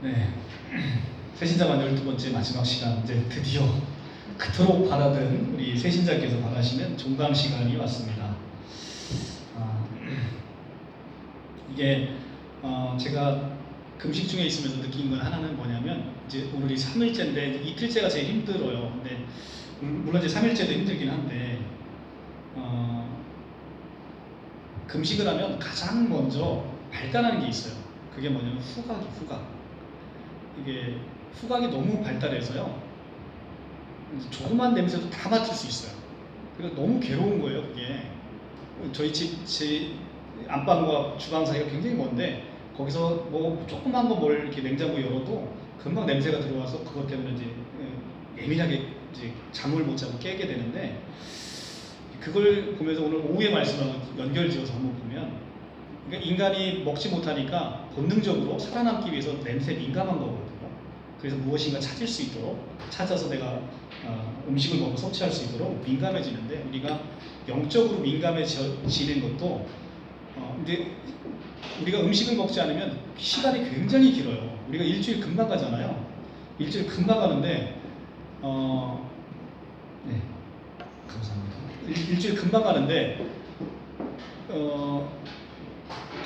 네, 새신자만 12번째 마지막 시간, 이제 드디어 그토록 바라던 우리 새신자께서 바라시는 종강 시간이 왔습니다. 아, 이게 제가 금식 중에 있으면서 느낀 건 하나는 뭐냐면, 이제 오늘이 3일째인데 이틀째가 제일 힘들어요. 근데 물론 이제 3일째도 힘들긴 한데 금식을 하면 가장 먼저 발달하는 게 있어요. 그게 뭐냐면 후각. 이게 후각이 너무 발달해서요, 조그만 냄새도 다 맡을 수 있어요. 그래서 너무 괴로운 거예요, 그게. 저희 제 안방과 주방 사이가 굉장히 먼데, 거기서 뭐 조그만 거 뭘 이렇게 냉장고 열어도 금방 냄새가 들어와서 그것 때문에 이제 예민하게 이제 잠을 못 자고 깨게 되는데, 그걸 보면서 오늘 오후의 말씀하고 연결지어서 한번 보면, 그러니까 인간이 먹지 못하니까 본능적으로 살아남기 위해서 냄새에 민감한 거거든요. 그래서 무엇인가 찾을 수 있도록, 찾아서 내가 음식을 먹고 섭취할 수 있도록 민감해지는데, 우리가 영적으로 민감해지는 것도 근데 우리가 음식을 먹지 않으면 시간이 굉장히 길어요. 우리가 일주일 금방 가잖아요. 일주일 금방 가는데 네, 감사합니다. 일주일 금방 가는데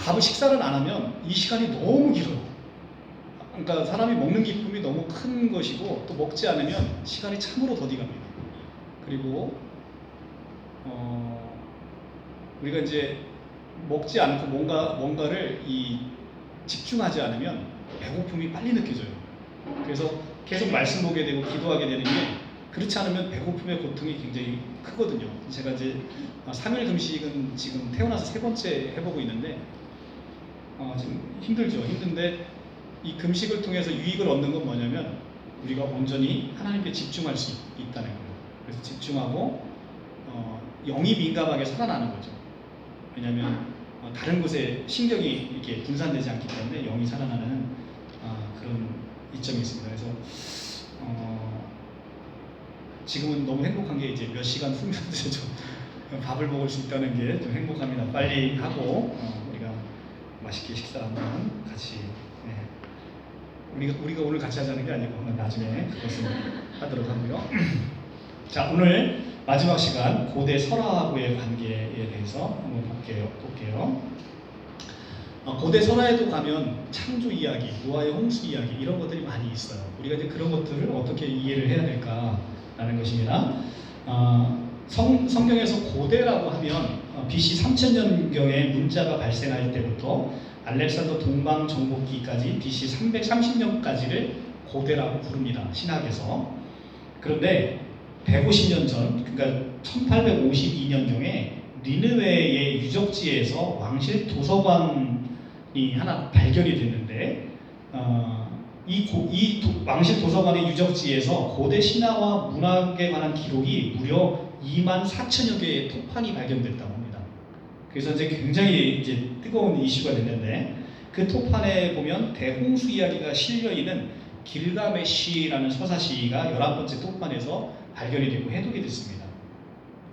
밥을 식사를 안 하면 이 시간이 너무 길어요. 그러니까 사람이 먹는 기쁨이 너무 큰 것이고, 또 먹지 않으면 시간이 참으로 더디 갑니다. 그리고 우리가 이제 먹지 않고 뭔가를 집중하지 않으면 배고픔이 빨리 느껴져요. 그래서 계속 말씀 보게 되고 기도하게 되는 게, 그렇지 않으면 배고픔의 고통이 굉장히 크거든요. 제가 이제 3일 금식은 지금 태어나서 3번째 해보고 있는데 지금 힘들죠. 힘든데 이 금식을 통해서 유익을 얻는 건 뭐냐면, 우리가 온전히 하나님께 집중할 수 있다는 거예요. 그래서 집중하고 영이 민감하게 살아나는 거죠. 왜냐하면 다른 곳에 신경이 이렇게 분산되지 않기 때문에 영이 살아나는 그런 이점이 있습니다. 그래서 지금은 너무 행복한 게, 이제 몇 시간 후면 좀 밥을 먹을 수 있다는 게 좀 행복합니다. 빨리 하고 우리가 맛있게 식사 한번 같이, 우리가 오늘 같이 하자는 게 아니고 나중에 그것을 하도록 하고요. 자, 오늘 마지막 시간 고대 설화하고의 관계에 대해서 한번 볼게요. 고대 설화에도 가면 창조 이야기, 노아의 홍수 이야기, 이런 것들이 많이 있어요. 우리가 이제 그런 것들을 어떻게 이해를 해야 될까라는 것입니다. 성경에서 고대라고 하면 BC 3000년경에 문자가 발생할 때부터 알렉산더 동방 정복기까지 BC 330년까지를 고대라고 부릅니다, 신학에서. 그런데 150년 전, 그러니까 1852년경에 니느웨의 유적지에서 왕실 도서관이 하나 발견이 됐는데, 이 왕실 도서관의 유적지에서 고대 신화와 문학에 관한 기록이 무려 2만 4천여 개의 토판이 발견됐다고 합니다. 그래서 이제 굉장히 이제 뜨거운 이슈가 됐는데, 그 토판에 보면 대홍수 이야기가 실려있는 길가메시라는 서사시가 11번째 토판에서 발견이 되고 해독이 됐습니다.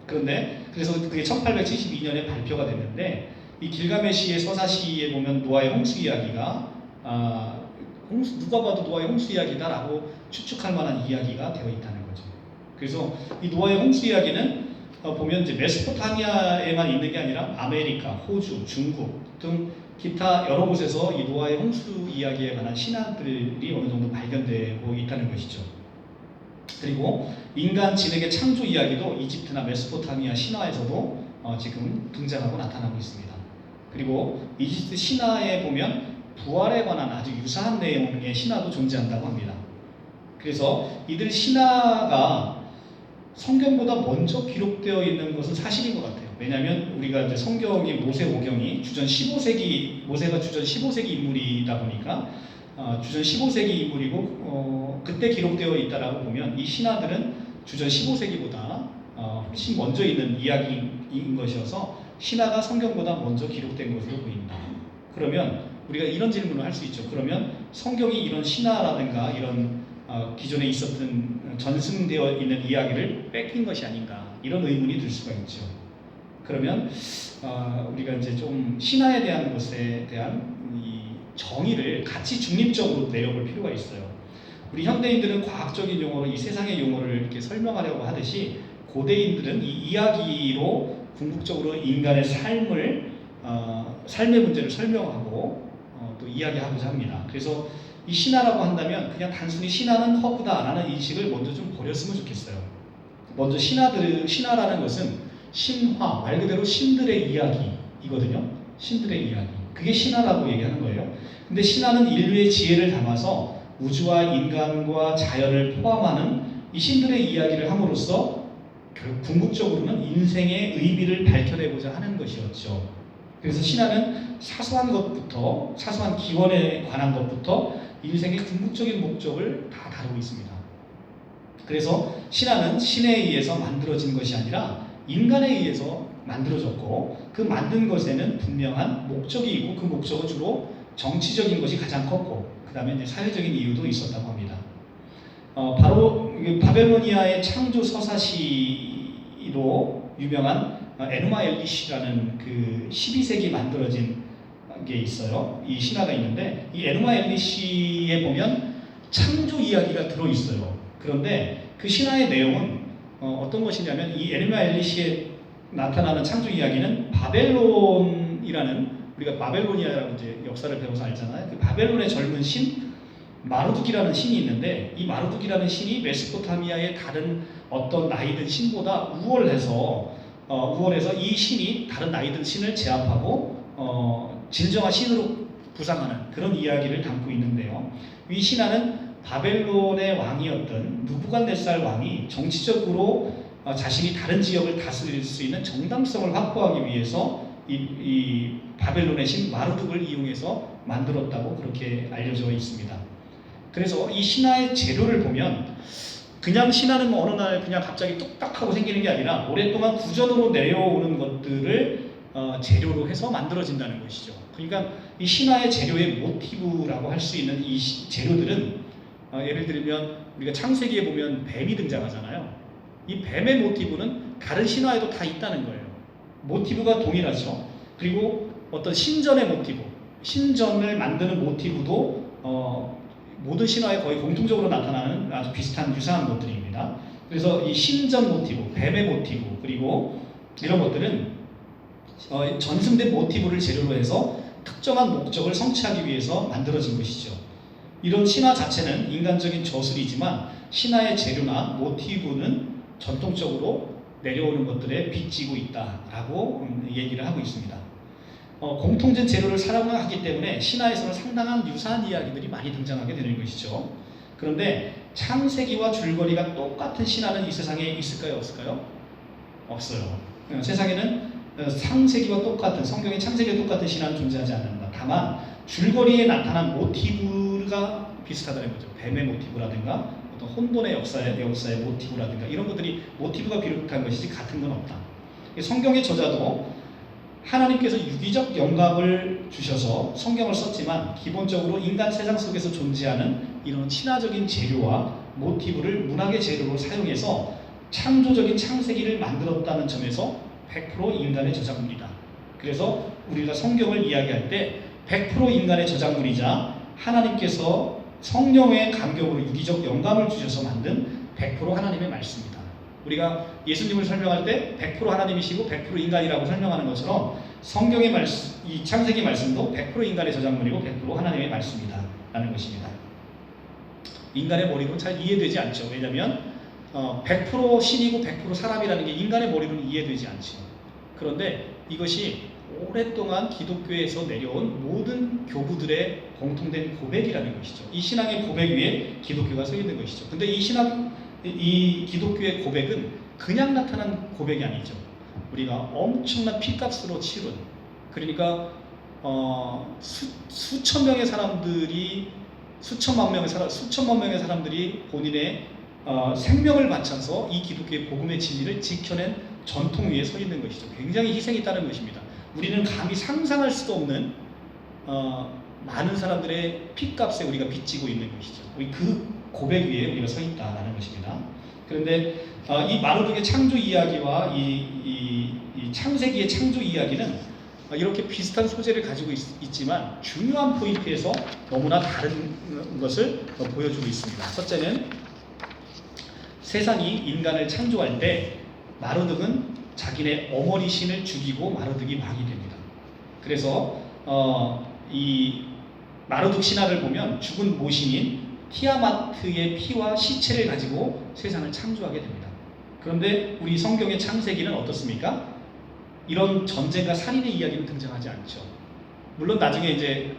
그래서 그게 1872년에 발표가 됐는데, 이 길가메시의 서사시에 보면 노아의 홍수 이야기가 누가 봐도 노아의 홍수 이야기다라고 추측할 만한 이야기가 되어 있다는 거죠. 그래서 이 노아의 홍수 이야기는 보면 이제 메소포타미아에만 있는 게 아니라 아메리카, 호주, 중국 등 기타 여러 곳에서 이 노아의 홍수 이야기에 관한 신화들이 어느 정도 발견되고 있다는 것이죠. 그리고 인간 진흙의 창조 이야기도 이집트나 메소포타미아 신화에서도 지금 등장하고 나타나고 있습니다. 그리고 이집트 신화에 보면 부활에 관한 아주 유사한 내용의 신화도 존재한다고 합니다. 그래서 이들 신화가 성경보다 먼저 기록되어 있는 것은 사실인 것 같아요. 왜냐하면 우리가 이제 성경이 모세오경이 모세가 주전 15세기 인물이다 보니까 주전 15세기 인물이고 그때 기록되어 있다라고 보면, 이 신화들은 주전 15세기보다 훨씬 먼저 있는 이야기인 것이어서 신화가 성경보다 먼저 기록된 것으로 보인다. 그러면 우리가 이런 질문을 할 수 있죠. 그러면 성경이 이런 신화라든가 이런 기존에 있었던 전승되어 있는 이야기를 뺏긴 것이 아닌가, 이런 의문이 들 수가 있죠. 그러면 우리가 이제 좀 신화에 대한 것에 대한 이 정의를 같이 중립적으로 내려볼 필요가 있어요. 우리 현대인들은 과학적인 용어로 이 세상의 용어를 이렇게 설명하려고 하듯이 고대인들은 이 이야기로 궁극적으로 인간의 삶의 문제를 설명하고 또 이야기하고자 합니다. 그래서 이 신화라고 한다면 그냥 단순히 신화는 허구다라는 인식을 먼저 좀 버렸으면 좋겠어요. 먼저 신화라는 것은 신화, 말 그대로 신들의 이야기이거든요. 신들의 이야기. 그게 신화라고 얘기하는 거예요. 근데 신화는 인류의 지혜를 담아서 우주와 인간과 자연을 포함하는 이 신들의 이야기를 함으로써 궁극적으로는 인생의 의미를 밝혀내고자 하는 것이었죠. 그래서 신화는 사소한 기원에 관한 것부터 인생의 궁극적인 목적을 다 다루고 있습니다. 그래서 신화는 신에 의해서 만들어진 것이 아니라 인간에 의해서 만들어졌고, 그 만든 것에는 분명한 목적이 있고, 그 목적은 주로 정치적인 것이 가장 컸고, 그 다음에 이제 사회적인 이유도 있었다고 합니다. 바로 바벨로니아의 창조 서사시로 유명한 에누마 엘리시라는 그 12세기 만들어진 게 있어요. 이 신화가 있는데, 이 에누마 엘리시에 보면 창조 이야기가 들어있어요. 그런데 그 신화의 내용은 어떤 것이냐면, 이 에누마 엘리시에 나타나는 창조 이야기는 바벨론이라는, 우리가 바벨로니아라고 이제 역사를 배워서 알잖아요. 그 바벨론의 젊은 신 마르둑이라는 신이 있는데, 이 마르둑이라는 신이 메소포타미아의 다른 어떤 나이든 신보다 우월해서 이 신이 다른 나이든 신을 제압하고 진정한 신으로 부상하는 그런 이야기를 담고 있는데요. 이 신화는 바벨론의 왕이었던 느부갓네살 왕이 정치적으로 자신이 다른 지역을 다스릴 수 있는 정당성을 확보하기 위해서 이 바벨론의 신 마르둑을 이용해서 만들었다고 그렇게 알려져 있습니다. 그래서 이 신화의 재료를 보면, 그냥 신화는 어느 날 그냥 갑자기 뚝딱하고 생기는 게 아니라 오랫동안 구전으로 내려오는 것들을 재료로 해서 만들어진다는 것이죠. 그러니까 이 신화의 재료의 모티브라고 할 수 있는 이 재료들은, 예를 들면 우리가 창세기에 보면 뱀이 등장하잖아요. 이 뱀의 모티브는 다른 신화에도 다 있다는 거예요. 모티브가 동일하죠. 그리고 어떤 신전의 모티브, 신전을 만드는 모티브도 모든 신화에 거의 공통적으로 나타나는 아주 비슷한 유사한 것들입니다. 그래서 이 신전 모티브, 뱀의 모티브, 그리고 이런 것들은 전승된 모티브를 재료로 해서 특정한 목적을 성취하기 위해서 만들어진 것이죠. 이런 신화 자체는 인간적인 저술이지만 신화의 재료나 모티브는 전통적으로 내려오는 것들에 빚지고 있다라고 얘기를 하고 있습니다. 공통된 재료를 사용하기 때문에 신화에서는 상당한 유사한 이야기들이 많이 등장하게 되는 것이죠. 그런데 창세기와 줄거리가 똑같은 신화는 이 세상에 있을까요? 없을까요? 없어요. 세상에는 창세기와 똑같은, 성경의 창세기와 똑같은 신화는 존재하지 않는다. 다만 줄거리에 나타난 모티브가 비슷하다는 거죠. 뱀의 모티브라든가 어떤 혼돈의 역사의 모티브라든가 이런 것들이 모티브가 비슷한 것이지 같은 건 없다. 성경의 저자도 하나님께서 유기적 영감을 주셔서 성경을 썼지만, 기본적으로 인간 세상 속에서 존재하는 이런 신화적인 재료와 모티브를 문학의 재료로 사용해서 창조적인 창세기를 만들었다는 점에서 100% 인간의 저작물이다. 그래서 우리가 성경을 이야기할 때 100% 인간의 저작물이자 하나님께서 성령의 감격으로 유기적 영감을 주셔서 만든 100% 하나님의 말씀이다. 우리가 예수님을 설명할 때 100% 하나님이시고 100% 인간이라고 설명하는 것처럼 성경의 말씀, 이 창세기 말씀도 100% 인간의 저작물이고 100% 하나님의 말씀이다 라는 것입니다. 인간의 머리로는 잘 이해되지 않죠. 왜냐하면 100% 신이고 100% 사람이라는 게 인간의 머리로는 이해되지 않죠. 그런데 이것이 오랫동안 기독교에서 내려온 모든 교부들의 공통된 고백이라는 것이죠. 이 신앙의 고백 위에 기독교가 서 있는 것이죠. 근데 이 기독교의 고백은 그냥 나타난 고백이 아니죠. 우리가 엄청난 피값으로 치른, 그러니까 수천만 명의 사람들이 본인의 생명을 바쳐서 이 기독교의 복음의 진리를 지켜낸 전통 위에 서 있는 것이죠. 굉장히 희생이 있다는 것입니다. 우리는 감히 상상할 수도 없는 많은 사람들의 피값에 우리가 빚지고 있는 것이죠. 그 고백 위에 우리가 서 있다라는 것입니다. 그런데 이 마르둑의 창조 이야기와 이 창세기의 창조 이야기는 이렇게 비슷한 소재를 가지고 있지만 중요한 포인트에서 너무나 다른 것을 보여주고 있습니다. 첫째는 세상이 인간을 창조할 때 마르둑은 자기네 어머니 신을 죽이고 마르둑이 왕이 됩니다. 그래서 이 마르둑 신화를 보면 죽은 모신인 티아마트의 피와 시체를 가지고 세상을 창조하게 됩니다. 그런데 우리 성경의 창세기는 어떻습니까? 이런 전쟁과 살인의 이야기는 등장하지 않죠. 물론 나중에 이제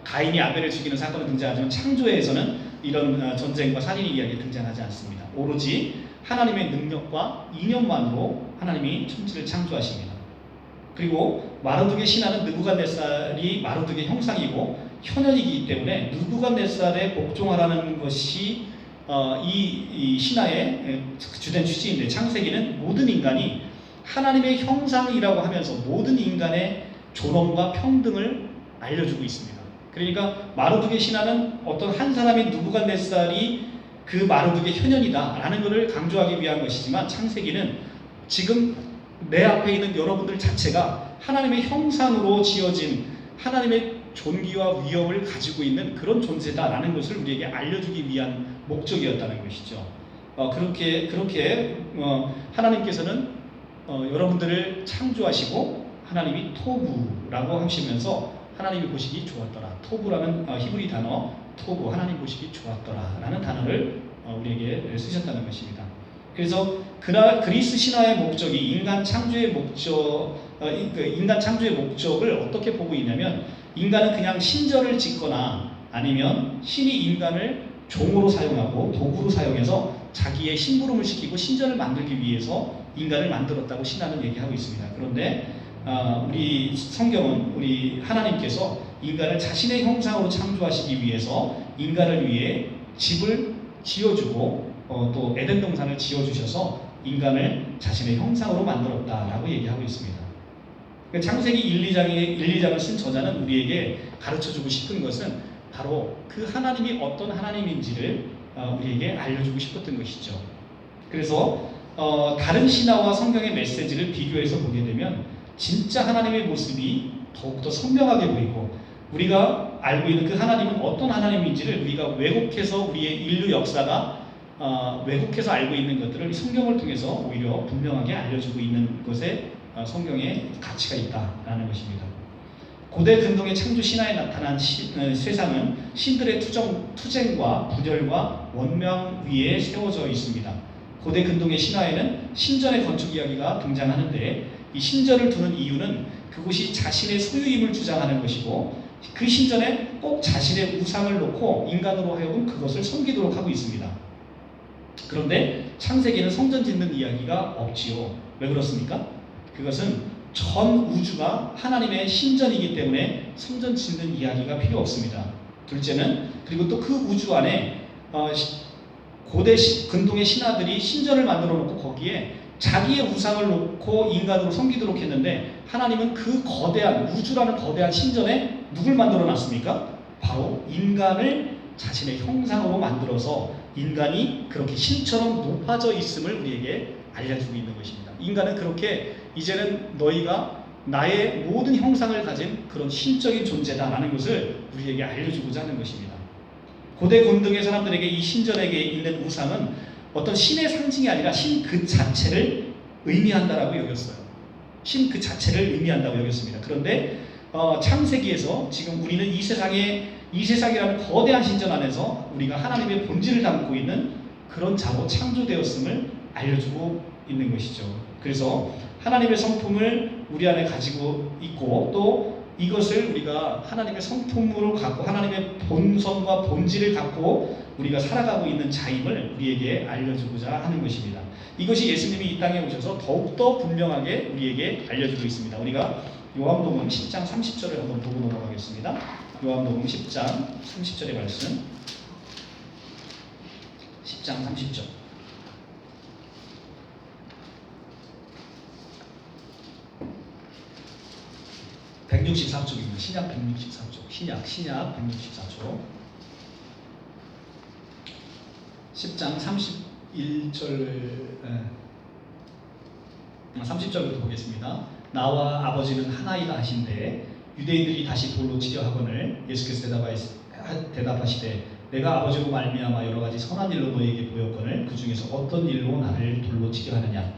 가인이 아벨을 죽이는 사건은 등장하지만 창조에서는 이런 전쟁과 살인의 이야기 등장하지 않습니다. 오로지 하나님의 능력과 인연만으로 하나님이 천지를 창조하십니다. 그리고 마르둑의 신하는 느부갓네살이 마르둑의 형상이고 현현이기 때문에 느부갓네살에 복종하라는 것이 이 신화의 주된 취지인데, 창세기는 모든 인간이 하나님의 형상이라고 하면서 모든 인간의 존엄과 평등을 알려주고 있습니다. 그러니까 마르둑의 신화는 어떤 한 사람인 느부갓네살이 그 마르둑의 현현이다라는 것을 강조하기 위한 것이지만, 창세기는 지금 내 앞에 있는 여러분들 자체가 하나님의 형상으로 지어진 하나님의 존귀와 위엄을 가지고 있는 그런 존재다라는 것을 우리에게 알려주기 위한 목적이었다는 것이죠. 그렇게 하나님께서는 여러분들을 창조하시고 하나님이 토부라고 하시면서 하나님이 보시기 좋았더라. 토부라는 히브리 단어 토부, 하나님 보시기 좋았더라 라는 단어를 우리에게 쓰셨다는 것입니다. 그래서 그리스 신화의 목적이 인간 창조의 목적을 어떻게 보고 있냐면, 인간은 그냥 신전을 짓거나 아니면 신이 인간을 종으로 사용하고 도구로 사용해서 자기의 심부름을 시키고 신전을 만들기 위해서 인간을 만들었다고 신화는 얘기하고 있습니다. 그런데 우리 성경은 우리 하나님께서 인간을 자신의 형상으로 창조하시기 위해서 인간을 위해 집을 지어주고 또 에덴 동산을 지어주셔서 인간을 자신의 형상으로 만들었다라고 얘기하고 있습니다. 창세기 1, 2장을 쓴 저자는 우리에게 가르쳐주고 싶은 것은 바로 그 하나님이 어떤 하나님인지를 우리에게 알려주고 싶었던 것이죠. 그래서 다른 신화와 성경의 메시지를 비교해서 보게 되면 진짜 하나님의 모습이 더욱더 선명하게 보이고, 우리가 알고 있는 그 하나님은 어떤 하나님인지를 우리가 왜곡해서 우리의 인류 역사가 왜곡해서 알고 있는 것들을 성경을 통해서 오히려 분명하게 알려주고 있는 것에 성경의 가치가 있다라는 것입니다. 고대 근동의 창조 신화에 나타난 세상은 신들의 투쟁과 분열과 원명 위에 세워져 있습니다. 고대 근동의 신화에는 신전의 건축 이야기가 등장하는데, 이 신전을 두는 이유는 그곳이 자신의 소유임을 주장하는 것이고, 그 신전에 꼭 자신의 우상을 놓고 인간으로 하여금 그것을 섬기도록 하고 있습니다. 그런데 창세기는 성전 짓는 이야기가 없지요. 왜 그렇습니까? 그것은 전 우주가 하나님의 신전이기 때문에 성전 짓는 이야기가 필요 없습니다. 둘째는, 그리고 또 그 우주 안에 고대 근동의 신하들이 신전을 만들어 놓고 거기에 자기의 우상을 놓고 인간으로 섬기도록 했는데, 하나님은 그 거대한 우주라는 거대한 신전에 누굴 만들어 놨습니까? 바로 인간을 자신의 형상으로 만들어서 인간이 그렇게 신처럼 높아져 있음을 우리에게 알려주고 있는 것입니다. 인간은 그렇게 이제는 너희가 나의 모든 형상을 가진 그런 신적인 존재다라는 것을 우리에게 알려주고자 하는 것입니다. 고대 근동의 사람들에게 이 신전에게 있는 우상은 어떤 신의 상징이 아니라 신 그 자체를 의미한다라고 여겼어요. 신 그 자체를 의미한다고 여겼습니다. 그런데 창세기에서 지금 우리는 이 세상이라는 거대한 신전 안에서 우리가 하나님의 본질을 담고 있는 그런 자로 창조되었음을 알려주고 있는 것이죠. 그래서 하나님의 성품을 우리 안에 가지고 있고, 또 이것을 우리가 하나님의 성품으로 갖고 하나님의 본성과 본질을 갖고 우리가 살아가고 있는 자임을 우리에게 알려주고자 하는 것입니다. 이것이 예수님이 이 땅에 오셔서 더욱더 분명하게 우리에게 알려주고 있습니다. 우리가 요한복음 10장 30절을 한번 보고 넘어가겠습니다. 요한복음 10장 30절의 말씀. 10장 30절. (164쪽입니다) 신약 164쪽. 신약 164쪽. 10장 31절 30절부터 보겠습니다. 나와 아버지는 하나이다 하신데 유대인들이 다시 돌로 치려 하거늘 예수께서 대답하시되 내가 아버지로 말미암아 여러 가지 선한 일로 너희에게 보였거늘 그 중에서 어떤 일로 나를 돌로 치려 하느냐.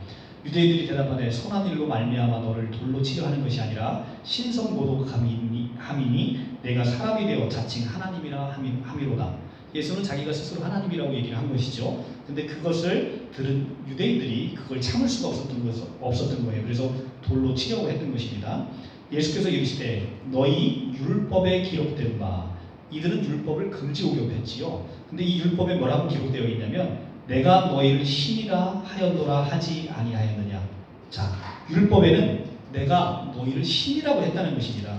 유대인들이 대답하되 선한 일로 말미암아 너를 돌로 치려 하는 것이 아니라 신성모독함이니 내가 사람이 되어 자칭 하나님이라 함이로다. 예수는 자기가 스스로 하나님이라고 얘기를 한 것이죠. 근데 그것을 들은 유대인들이 그걸 참을 수가 없었던 거예요. 그래서 돌로 치려고 했던 것입니다. 예수께서 이르시되 너희 율법에 기록된 바, 이들은 율법을 금지 오경했지요. 근데 이 율법에 뭐라고 기록되어 있냐면 내가 너희를 신이라 하였노라 하지 아니하였느냐. 자, 율법에는 내가 너희를 신이라고 했다는 것입니다.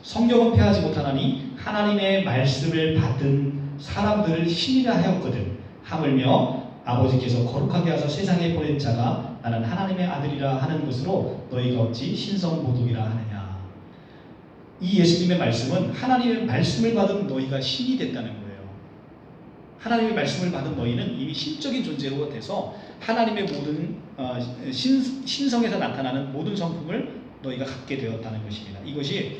성경은 패하지 못하나니 하나님의 말씀을 받은 사람들을 신이라 하였거든. 하물며 아버지께서 거룩하게 하사 세상에 보낸 자가 나는 하나님의 아들이라 하는 것으로 너희가 어찌 신성모독이라 하느냐. 이 예수님의 말씀은 하나님의 말씀을 받은 너희가 신이 됐다는 거예요. 하나님의 말씀을 받은 너희는 이미 신적인 존재로 돼서 하나님의 모든 신성에서 나타나는 모든 성품을 너희가 갖게 되었다는 것입니다. 이것이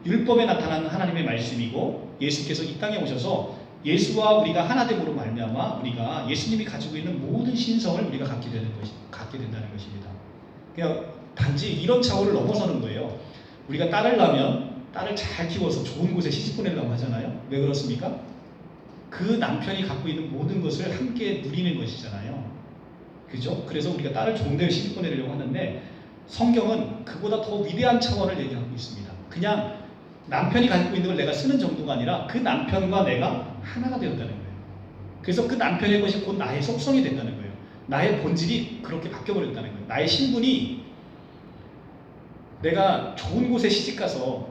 율법에 나타나는 하나님의 말씀이고 예수께서 이 땅에 오셔서 예수와 우리가 하나됨으로 말미암아 우리가 예수님이 가지고 있는 모든 신성을 우리가 갖게 된다는 것입니다. 그냥 단지 이런 차원을 넘어서는 거예요. 우리가 딸을 낳으면 딸을 잘 키워서 좋은 곳에 시집 보내려고 하잖아요. 왜 그렇습니까? 그 남편이 갖고 있는 모든 것을 함께 누리는 것이잖아요. 그죠? 그래서 우리가 딸을 좋은 데로 시집 보내려고 하는데 성경은 그보다 더 위대한 차원을 얘기하고 있습니다. 그냥 남편이 가지고 있는 걸 내가 쓰는 정도가 아니라 그 남편과 내가 하나가 되었다는 거예요. 그래서 그 남편의 것이 곧 나의 속성이 된다는 거예요. 나의 본질이 그렇게 바뀌어버렸다는 거예요. 나의 신분이 내가 좋은 곳에 시집가서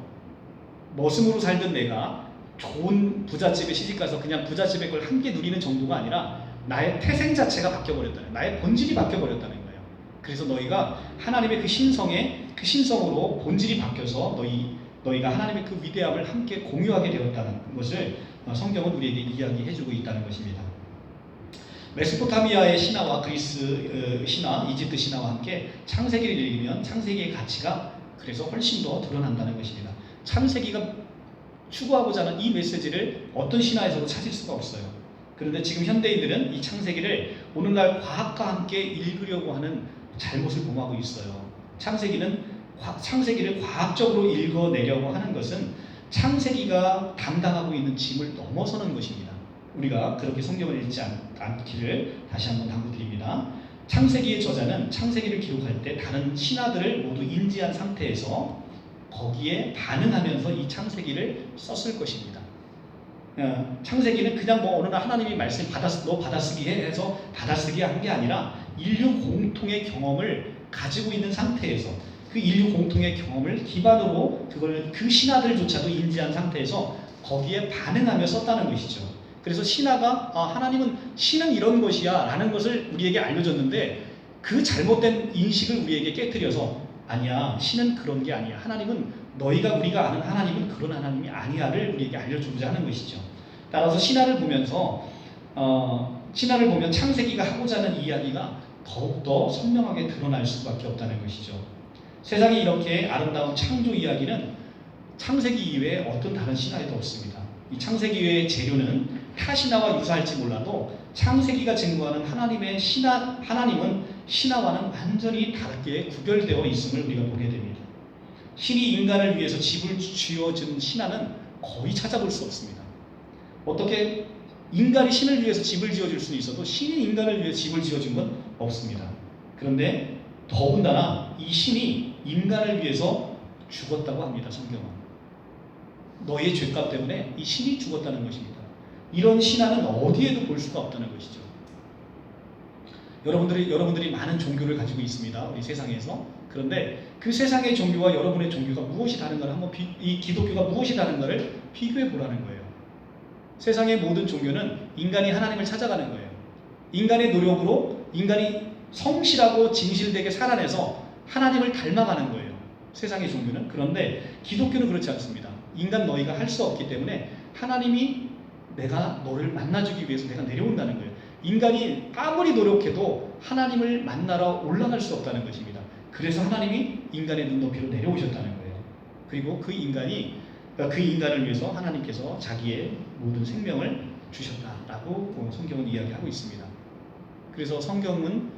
머슴으로 살던 내가 좋은 부잣집에 시집가서 그냥 부잣집의 걸 함께 누리는 정도가 아니라 나의 태생 자체가 바뀌어버렸다는 거예요. 나의 본질이 바뀌어버렸다는 거예요. 그래서 너희가 하나님의 그 신성으로 본질이 바뀌어서 너희가 하나님의 그 위대함을 함께 공유하게 되었다는 것을 성경은 우리에게 이야기해주고 있다는 것입니다. 메소포타미아의 신화와 그리스 신화, 이집트 신화와 함께 창세기를 읽으면 창세기의 가치가 그래서 훨씬 더 드러난다는 것입니다. 창세기가 추구하고자 하는 이 메시지를 어떤 신화에서도 찾을 수가 없어요. 그런데 지금 현대인들은 이 창세기를 오늘날 과학과 함께 읽으려고 하는 잘못을 범하고 있어요. 창세기를 과학적으로 읽어내려고 하는 것은 창세기가 담당하고 있는 짐을 넘어서는 것입니다. 우리가 그렇게 성경을 읽지 않기를 다시 한번 당부드립니다. 창세기의 저자는 창세기를 기록할 때 다른 신화들을 모두 인지한 상태에서 거기에 반응하면서 이 창세기를 썼을 것입니다. 창세기는 그냥 어느 날 하나님이 말씀 너 받아쓰기 해 해서 받아쓰기 한 게 아니라 인류 공통의 경험을 가지고 있는 상태에서 그 인류 공통의 경험을 기반으로 그 신화들조차도 인지한 상태에서 거기에 반응하며 썼다는 것이죠. 그래서 신화가 신은 이런 것이야 라는 것을 우리에게 알려줬는데 그 잘못된 인식을 우리에게 깨트려서 아니야, 신은 그런 게 아니야, 하나님은 우리가 아는 하나님은 그런 하나님이 아니야를 우리에게 알려주고자 하는 것이죠. 따라서 신화를 보면 창세기가 하고자 하는 이야기가 더욱더 선명하게 드러날 수밖에 없다는 것이죠. 세상에 이렇게 아름다운 창조 이야기는 창세기 이외에 어떤 다른 신화에도 없습니다. 이 창세기 외의 재료는 타 신화와 유사할지 몰라도 창세기가 증거하는 하나님은 신화와는 완전히 다르게 구별되어 있음을 우리가 보게 됩니다. 신이 인간을 위해서 집을 지어준 신화는 거의 찾아볼 수 없습니다. 어떻게 인간이 신을 위해서 집을 지어줄 수는 있어도 신이 인간을 위해 집을 지어준 건 없습니다. 그런데 더군다나 이 신이 인간을 위해서 죽었다고 합니다. 성경은 너희의 죄값 때문에 이 신이 죽었다는 것입니다. 이런 신화는 어디에도 볼 수가 없다는 것이죠. 여러분들이 많은 종교를 가지고 있습니다. 우리 세상에서. 그런데 그 세상의 종교와 여러분의 종교가 무엇이 다른가를 이 기독교가 무엇이 다른가를 비교해 보라는 거예요. 세상의 모든 종교는 인간이 하나님을 찾아가는 거예요. 인간의 노력으로 인간이 성실하고 진실되게 살아내서 하나님을 닮아가는 거예요. 세상의 종교는. 그런데 기독교는 그렇지 않습니다. 인간 너희가 할 수 없기 때문에 하나님이 내가 너를 만나주기 위해서 내가 내려온다는 거예요. 인간이 아무리 노력해도 하나님을 만나러 올라갈 수 없다는 것입니다. 그래서 하나님이 인간의 눈높이로 내려오셨다는 거예요. 그리고 그 인간을 위해서 하나님께서 자기의 모든 생명을 주셨다라고 성경은 이야기하고 있습니다. 그래서 성경은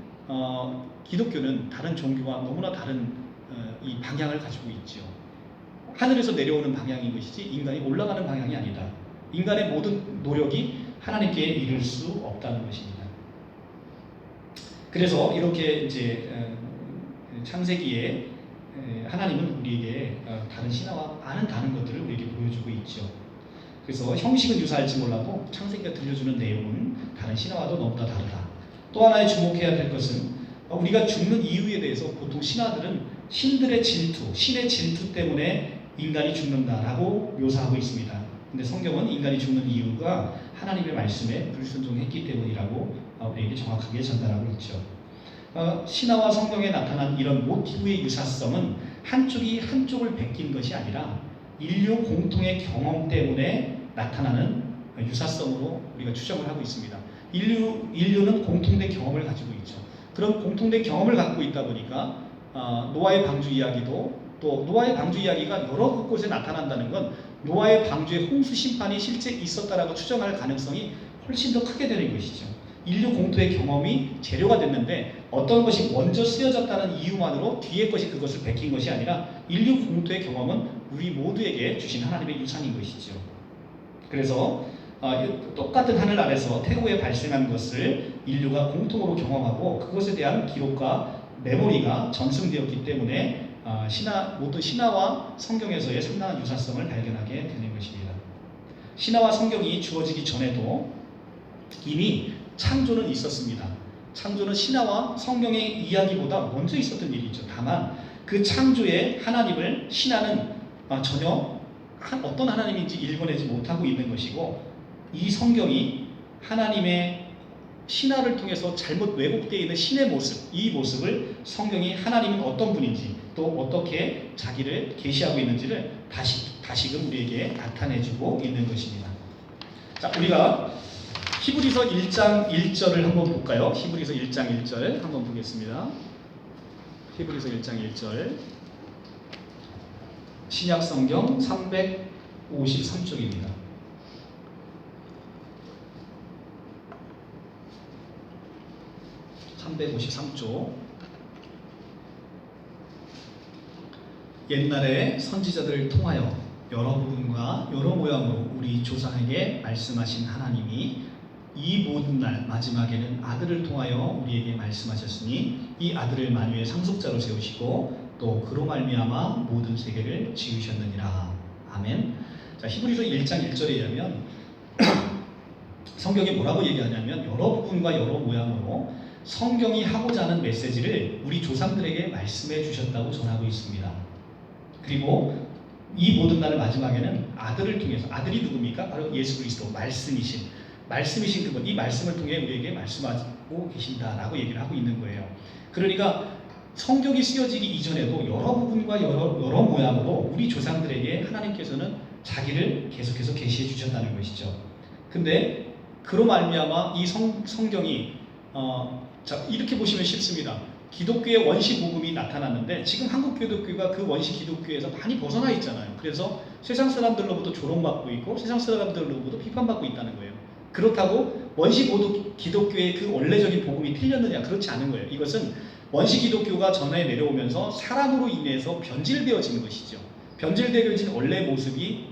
기독교는 다른 종교와 너무나 다른 이 방향을 가지고 있죠. 하늘에서 내려오는 방향인 것이지 인간이 올라가는 방향이 아니다. 인간의 모든 노력이 하나님께 이를 수 없다는 것입니다. 그래서 이렇게 이제 창세기에 하나님은 우리에게 다른 신화와 많은 다른 것들을 우리에게 보여주고 있죠. 그래서 형식은 유사할지 몰라도 창세기가 들려주는 내용은 다른 신화와도 너무나 다르다. 또 하나의 주목해야 될 것은 우리가 죽는 이유에 대해서 보통 신화들은 신들의 질투, 신의 질투 때문에 인간이 죽는다라고 묘사하고 있습니다. 근데 성경은 인간이 죽는 이유가 하나님의 말씀에 불순종했기 때문이라고 우리에게 정확하게 전달하고 있죠. 신화와 성경에 나타난 이런 모티브의 유사성은 한쪽이 한쪽을 베낀 것이 아니라 인류 공통의 경험 때문에 나타나는 유사성으로 우리가 추정을 하고 있습니다. 인류는 공통된 경험을 가지고 있죠. 그런 공통된 경험을 갖고 있다 보니까 노아의 방주 이야기도 또 노아의 방주 이야기가 여러 곳에 나타난다는 건 노아의 방주의 홍수 심판이 실제 있었다라고 추정할 가능성이 훨씬 더 크게 되는 것이죠. 인류 공통의 경험이 재료가 됐는데 어떤 것이 먼저 쓰여졌다는 이유만으로 뒤에 것이 그것을 베낀 것이 아니라 인류 공통의 경험은 우리 모두에게 주신 하나님의 유산인 것이죠. 그래서 똑같은 하늘 아래서 태고에 발생한 것을 인류가 공통으로 경험하고 그것에 대한 기록과 메모리가 전승되었기 때문에 모두 신화와 성경에서의 상당한 유사성을 발견하게 되는 것입니다. 신화와 성경이 주어지기 전에도 이미 창조는 있었습니다. 창조는 신화와 성경의 이야기보다 먼저 있었던 일이죠. 다만 그 창조의 하나님을 신화는 전혀 어떤 하나님인지 읽어내지 못하고 있는 것이고 이 성경이 하나님의 신화를 통해서 잘못 왜곡되어 있는 신의 모습, 이 모습을 성경이 하나님은 어떤 분인지 또 어떻게 자기를 계시하고 있는지를 다시금 우리에게 나타내주고 있는 것입니다. 자, 우리가 히브리서 1장 1절을 한번 볼까요? 히브리서 1장 1절 한번 보겠습니다. 히브리서 1장 1절 신약성경 353쪽입니다. 옛날에 선지자들을 통하여 여러 부분과 여러 모양으로 우리 조상에게 말씀하신 하나님이 이 모든 날 마지막에는 아들을 통하여 우리에게 말씀하셨으니 이 아들을 만유의 상속자로 세우시고 또 그로 말미암아 모든 세계를 지으셨느니라. 아멘. 자, 히브리서 1장 1절에 의하면 성경이 뭐라고 얘기하냐면 여러 부분과 여러 모양으로 성경이 하고자 하는 메시지를 우리 조상들에게 말씀해 주셨다고 전하고 있습니다. 그리고 이 모든 날의 마지막에는 아들을 통해서, 아들이 누굽니까? 바로 예수 그리스도, 말씀이신 그분, 이 말씀을 통해 우리에게 말씀하고 계신다라고 얘기를 하고 있는 거예요. 그러니까 성경이 쓰여지기 이전에도 여러 부분과 여러 모양으로 우리 조상들에게 하나님께서는 자기를 계속해서 계시해 주셨다는 것이죠. 근데 그로 말미암아 이 성경이 자, 이렇게 보시면 쉽습니다. 기독교의 원시 복음이 나타났는데 지금 한국 기독교가 그 원시 기독교에서 많이 벗어나 있잖아요. 그래서 세상 사람들로부터 조롱받고 있고 세상 사람들로부터 비판받고 있다는 거예요. 그렇다고 원시 기독교의 그 원래적인 복음이 틀렸느냐? 그렇지 않은 거예요. 이것은 원시 기독교가 전해 내려오면서 사람으로 인해서 변질되어지는 것이죠. 변질되어진 원래 모습이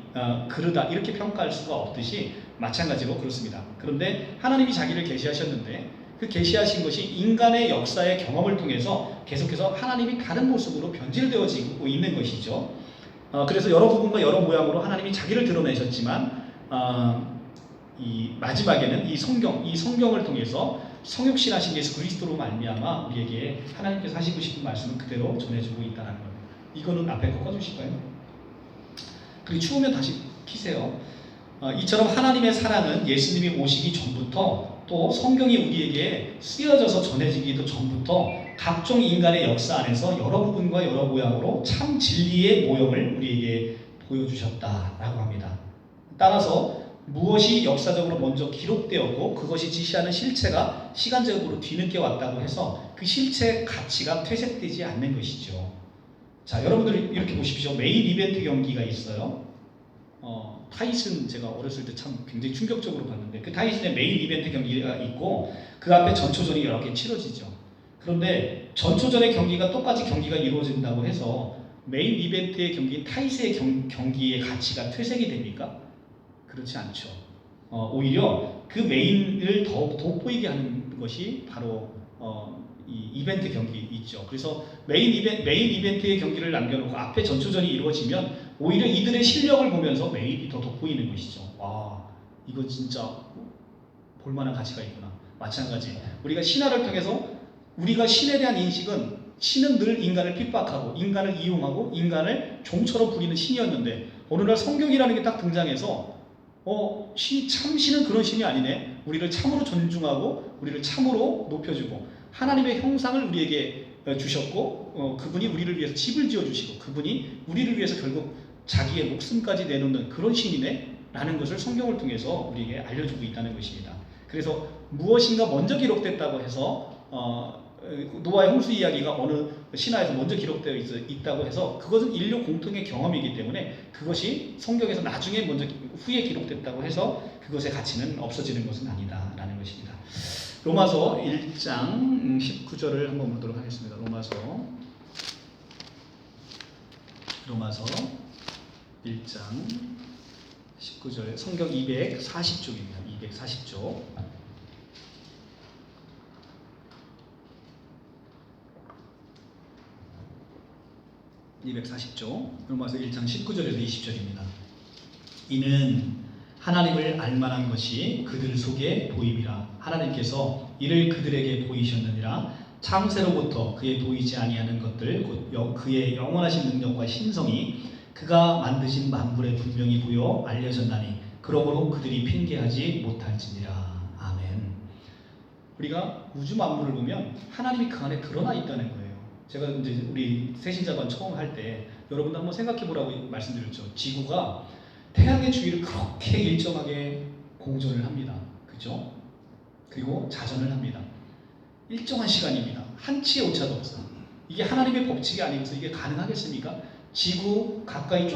그르다 이렇게 평가할 수가 없듯이 마찬가지로 그렇습니다. 그런데 하나님이 자기를 계시하셨는데 그 계시하신 것이 인간의 역사의 경험을 통해서 계속해서 하나님이 다른 모습으로 변질되어지고 있는 것이죠. 그래서 여러 부분과 여러 모양으로 하나님이 자기를 드러내셨지만 이 마지막에는 이 성경을 통해서 성육신하신 예수 그리스도로 말미암아 우리에게 하나님께서 하시고 싶은 말씀을 그대로 전해주고 있다는 겁니다. 이거는 앞에 거 꺼주실까요? 그리고 추우면 다시 키세요. 이처럼 하나님의 사랑은 예수님이 오시기 전부터 또 성경이 우리에게 쓰여져서 전해지기도 전부터 각종 인간의 역사 안에서 여러 부분과 여러 모양으로 참 진리의 모형을 우리에게 보여주셨다라고 합니다. 따라서 무엇이 역사적으로 먼저 기록되었고 그것이 지시하는 실체가 시간적으로 뒤늦게 왔다고 해서 그 실체의 가치가 퇴색되지 않는 것이죠. 자, 여러분들 이렇게 보십시오. 메인 이벤트 경기가 있어요. 타이슨 제가 어렸을 때 참 굉장히 충격적으로 봤는데 그 타이슨의 메인 이벤트 경기가 있고 그 앞에 전초전이 여러 개 치러지죠. 그런데 전초전의 경기가 똑같이 경기가 이루어진다고 해서 메인 이벤트의 경기, 타이슨의 경기의 가치가 퇴색이 됩니까? 그렇지 않죠. 오히려 그 메인을 더욱 돋보이게 하는 것이 바로 이 이벤트 경기 있죠. 그래서 메인 이벤트의 경기를 남겨놓고 앞에 전초전이 이루어지면 오히려 이들의 실력을 보면서 메인이 더 돋보이는 것이죠. 와, 이거 진짜 볼만한 가치가 있구나. 마찬가지. 우리가 신화를 통해서 우리가 신에 대한 인식은 신은 늘 인간을 핍박하고 인간을 이용하고 인간을 종처럼 부리는 신이었는데 어느 날 성경이라는 게 딱 등장해서 신은 그런 신이 아니네. 우리를 참으로 존중하고 우리를 참으로 높여주고 하나님의 형상을 우리에게 주셨고 그분이 우리를 위해서 집을 지어주시고 그분이 우리를 위해서 결국 자기의 목숨까지 내놓는 그런 신이네 라는 것을 성경을 통해서 우리에게 알려주고 있다는 것입니다. 그래서 무엇인가 먼저 기록됐다고 해서 노아의 홍수 이야기가 어느 신화에서 먼저 기록되어 있다고 해서 그것은 인류 공통의 경험이기 때문에 그것이 성경에서 나중에 먼저 후에 기록됐다고 해서 그것의 가치는 없어지는 것은 아니다 라는 것입니다. 로마서 1장 19절을 한번 보도록 하겠습니다. 로마서 1장 19절 성경 240쪽입니다. 240쪽. 로마서 1장 19절에서 20절입니다. 이는 하나님을 알만한 것이 그들 속에 보임이라. 하나님께서 이를 그들에게 보이셨느니라. 창세로부터 그의 보이지 아니하는 것들 곧 그의 영원하신 능력과 신성이 그가 만드신 만물에 분명히 보여 알려졌나니 그러므로 그들이 핑계하지 못할지니라. 아멘. 우리가 우주 만물을 보면 하나님이 그 안에 드러나 있다는 거예요. 제가 이제 우리 새신자반 처음 할 때 여러분도 한번 생각해 보라고 말씀드렸죠. 지구가 태양의 주위를 그렇게 일정하게 공전을 합니다. 그죠? 그리고 자전을 합니다. 일정한 시간입니다. 한치의 오차도 없어요. 이게 하나님의 법칙이 아니고서 이게 가능하겠습니까? 지구 가까이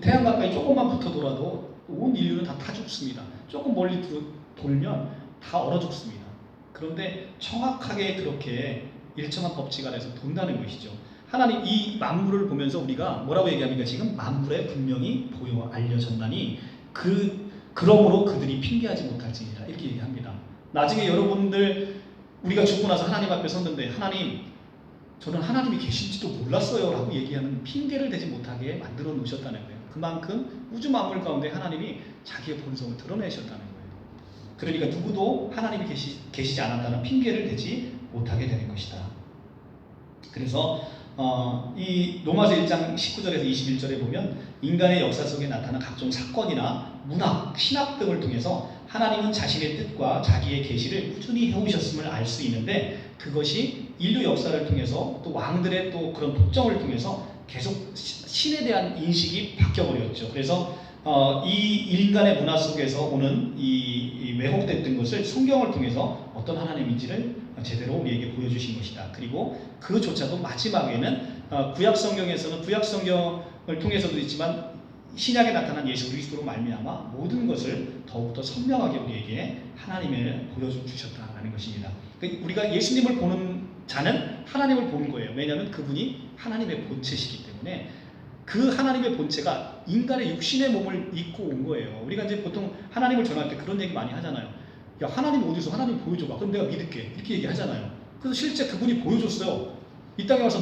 태양 가까이 조금만 붙어 돌아도 온 인류는 다 죽습니다. 조금 멀리 돌면 다 얼어 죽습니다. 그런데 정확하게 그렇게 일정한 법칙 안에서 돈다는 것이죠. 하나님 이 만물을 보면서 우리가 뭐라고 얘기합니까? 지금 만물에 분명히 보여 알려졌나니 그러므로 그들이 핑계하지 못할지니라 이렇게 얘기합니다. 나중에 여러분들 우리가 죽고 나서 하나님 앞에 섰는데 하나님 저는 하나님이 계신지도 몰랐어요 라고 얘기하는 핑계를 대지 못하게 만들어 놓으셨다는 거예요. 그만큼 우주 만물 가운데 하나님이 자기의 본성을 드러내셨다는 거예요. 그러니까 누구도 하나님이 계시지 않았다는 핑계를 대지 못하게 되는 것이다. 그래서 이 로마서 1장 19절에서 21절에 보면 인간의 역사 속에 나타난 각종 사건이나 문학, 신학 등을 통해서 하나님은 자신의 뜻과 자기의 계시를 꾸준히 해오셨음을 알 수 있는데 그것이 인류 역사를 통해서 또 왕들의 또 그런 독점을 통해서 계속 신에 대한 인식이 바뀌어버렸죠. 그래서 이 인간의 문화 속에서 오는 이 왜곡됐던 것을 성경을 통해서 어떤 하나님인지를 제대로 우리에게 보여주신 것이다. 그리고 그조차도 마지막에는 구약 성경에서는 구약 성경을 통해서도 있지만 신약에 나타난 예수 그리스도로 말미암아 모든 것을 더욱더 선명하게 우리에게 하나님을 보여주셨다는 것입니다. 우리가 예수님을 보는 자는 하나님을 보는 거예요. 왜냐하면 그분이 하나님의 본체시기 때문에 그 하나님의 본체가 인간의 육신의 몸을 입고 온 거예요. 우리가 이제 보통 하나님을 전할 때 그런 얘기 많이 하잖아요. 야, 하나님 어디서 하나님 보여줘봐. 그럼 내가 믿을게. 이렇게 얘기하잖아요. 그래서 실제 그분이 보여줬어요. 이 땅에 와서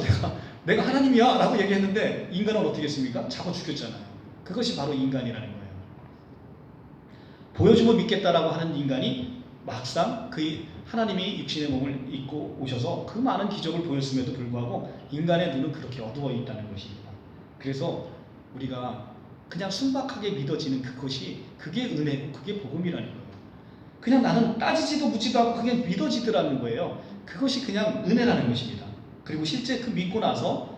내가 하나님이야 라고 얘기했는데 인간은 어떻게 했습니까? 잡아 죽였잖아요. 그것이 바로 인간이라는 거예요. 보여주면 믿겠다라고 하는 인간이 막상 그 하나님이 육신의 몸을 입고 오셔서 그 많은 기적을 보였음에도 불구하고 인간의 눈은 그렇게 어두워 있다는 것입니다. 그래서 우리가 그냥 순박하게 믿어지는 그게 은혜고 그게 복음이라는 거예요. 그냥 나는 따지지도 묻지도 않고 그게 믿어지더라는 거예요. 그것이 그냥 은혜라는 것입니다. 그리고 실제 그 믿고 나서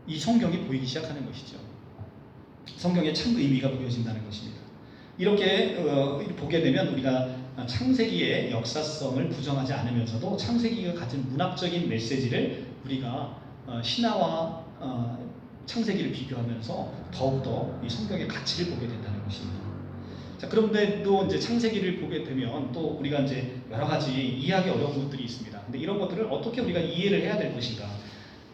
이 성경이 보이기 시작하는 것이죠. 성경의 참 의미가 보여진다는 것입니다. 이렇게 보게 되면 우리가 창세기의 역사성을 부정하지 않으면서도 창세기가 가진 문학적인 메시지를 우리가 신화와 창세기를 비교하면서 더욱더 이 성경의 가치를 보게 된다는 것입니다. 자, 그런데도 이제 창세기를 보게 되면 또 우리가 이제 여러 가지 이해하기 어려운 것들이 있습니다. 근데 이런 것들을 어떻게 우리가 이해를 해야 될 것인가?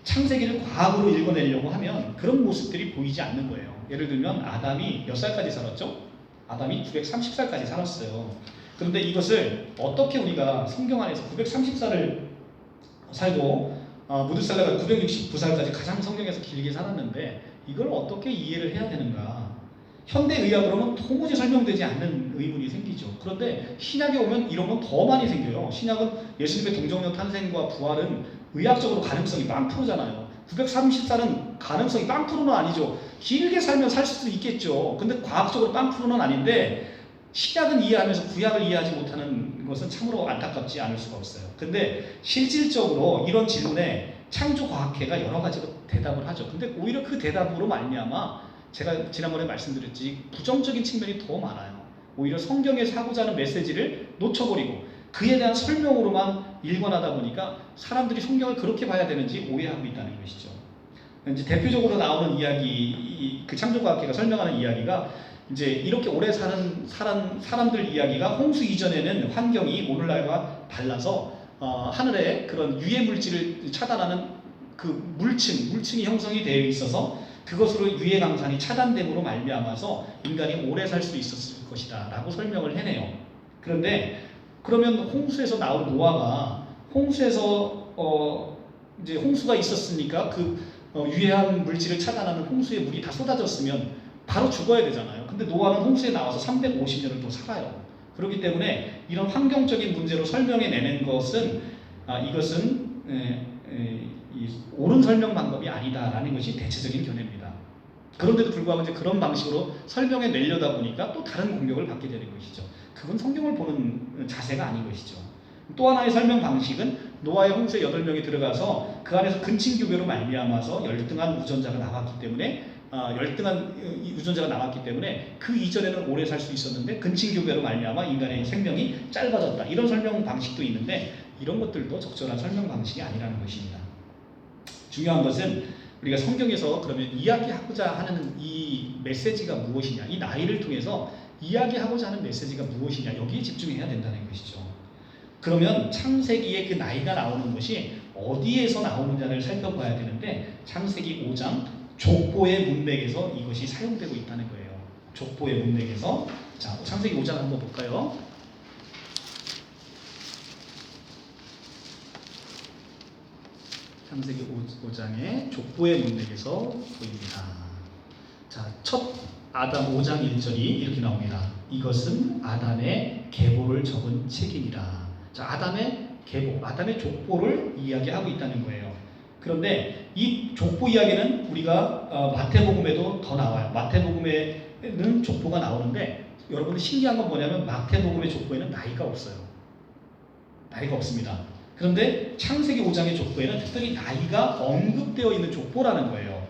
창세기를 과학으로 읽어내려고 하면 그런 모습들이 보이지 않는 거예요. 예를 들면 아담이 몇 살까지 살았죠? 아담이 930살까지 살았어요. 그런데 이것을 어떻게 우리가 성경 안에서 930살을 살고 무드살라가 969살까지 가장 성경에서 길게 살았는데 이걸 어떻게 이해를 해야 되는가? 현대의학으로는 도무지 설명되지 않는 의문이 생기죠. 그런데 신약에 오면 이런 건 더 많이 생겨요. 신약은 예수님의 동정녀 탄생과 부활은 의학적으로 가능성이 0%잖아요. 930살은 가능성이 0%는 아니죠. 길게 살면 살 수도 있겠죠. 근데 과학적으로 0%는 아닌데 신약은 이해하면서 구약을 이해하지 못하는 것은 참으로 안타깝지 않을 수가 없어요. 근데 실질적으로 이런 질문에 창조과학회가 여러 가지로 대답을 하죠. 근데 오히려 그 대답으로 말미암아 제가 지난번에 말씀드렸지 부정적인 측면이 더 많아요. 오히려 성경에서 하고자 하는 메시지를 놓쳐버리고 그에 대한 설명으로만 일관하다 보니까 사람들이 성경을 그렇게 봐야 되는지 오해하고 있다는 것이죠. 이제 대표적으로 나오는 이야기, 그 창조과학회가 설명하는 이야기가 이제 이렇게 오래 사는 사람들 이야기가 홍수 이전에는 환경이 오늘날과 달라서 하늘에 그런 유해 물질을 차단하는 그 물층이 형성이 되어 있어서 그것으로 유해 강산이 차단됨으로 말미암아서 인간이 오래 살 수 있었을 것이다 라고 설명을 해내요. 그런데 그러면 홍수에서 나온 노아가 홍수에서 이제 홍수가 있었으니까 그 유해한 물질을 차단하는 홍수의 물이 다 쏟아졌으면 바로 죽어야 되잖아요. 근데 노아는 홍수에 나와서 350년을 또 살아요. 그렇기 때문에 이런 환경적인 문제로 설명해내는 것은 이것은 옳은 설명 방법이 아니다라는 것이 대체적인 견해입니다. 그런데도 불구하고 이제 그런 방식으로 설명해 내려다 보니까 또 다른 공격을 받게 되는 것이죠. 그건 성경을 보는 자세가 아닌 것이죠. 또 하나의 설명 방식은 노아의 홍수에 8명이 들어가서 그 안에서 근친교배로 말미암아서 열등한 유전자가 나왔기 때문에 그 이전에는 오래 살 수 있었는데 근친교배로 말미암아 인간의 생명이 짧아졌다. 이런 설명 방식도 있는데 이런 것들도 적절한 설명 방식이 아니라는 것입니다. 중요한 것은 우리가 성경에서 그러면 이야기하고자 하는 이 메시지가 무엇이냐, 이 나이를 통해서 이야기하고자 하는 메시지가 무엇이냐, 여기에 집중해야 된다는 것이죠. 그러면 창세기에 그 나이가 나오는 것이 어디에서 나오느냐를 살펴봐야 되는데 창세기 5장 족보의 문맥에서 이것이 사용되고 있다는 거예요. 족보의 문맥에서. 자, 창세기 5장 한번 볼까요? 창세기 5장의 족보의 문맥에서 보입니다. 자, 첫 아담 5장 1절이 이렇게 나옵니다. 이것은 아담의 계보를 적은 책이니라. 자, 아담의 계보, 아담의 족보를 이야기하고 있다는 거예요. 그런데 이 족보 이야기는 우리가 마태복음에도 더 나와요. 마태복음에는 족보가 나오는데 여러분 신기한 건 뭐냐면 마태복음의 족보에는 나이가 없어요. 나이가 없습니다. 그런데 창세기 5장의 족보에는 특별히 나이가 언급되어 있는 족보라는 거예요.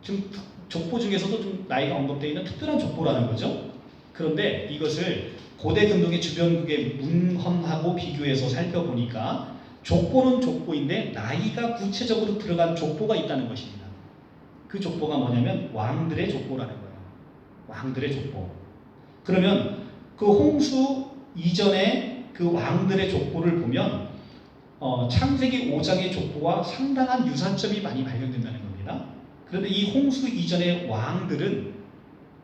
지금 족보 중에서도 좀 나이가 언급되어 있는 특별한 족보라는 거죠. 그런데 이것을 고대 근동의 주변국의 문헌하고 비교해서 살펴보니까 족보는 족보인데 나이가 구체적으로 들어간 족보가 있다는 것입니다. 그 족보가 뭐냐면 왕들의 족보라는 거예요. 왕들의 족보. 그러면 그 홍수 이전에 그 왕들의 족보를 보면 창세기 5장의 족보와 상당한 유사점이 많이 발견된다는 겁니다. 그런데 이 홍수 이전의 왕들은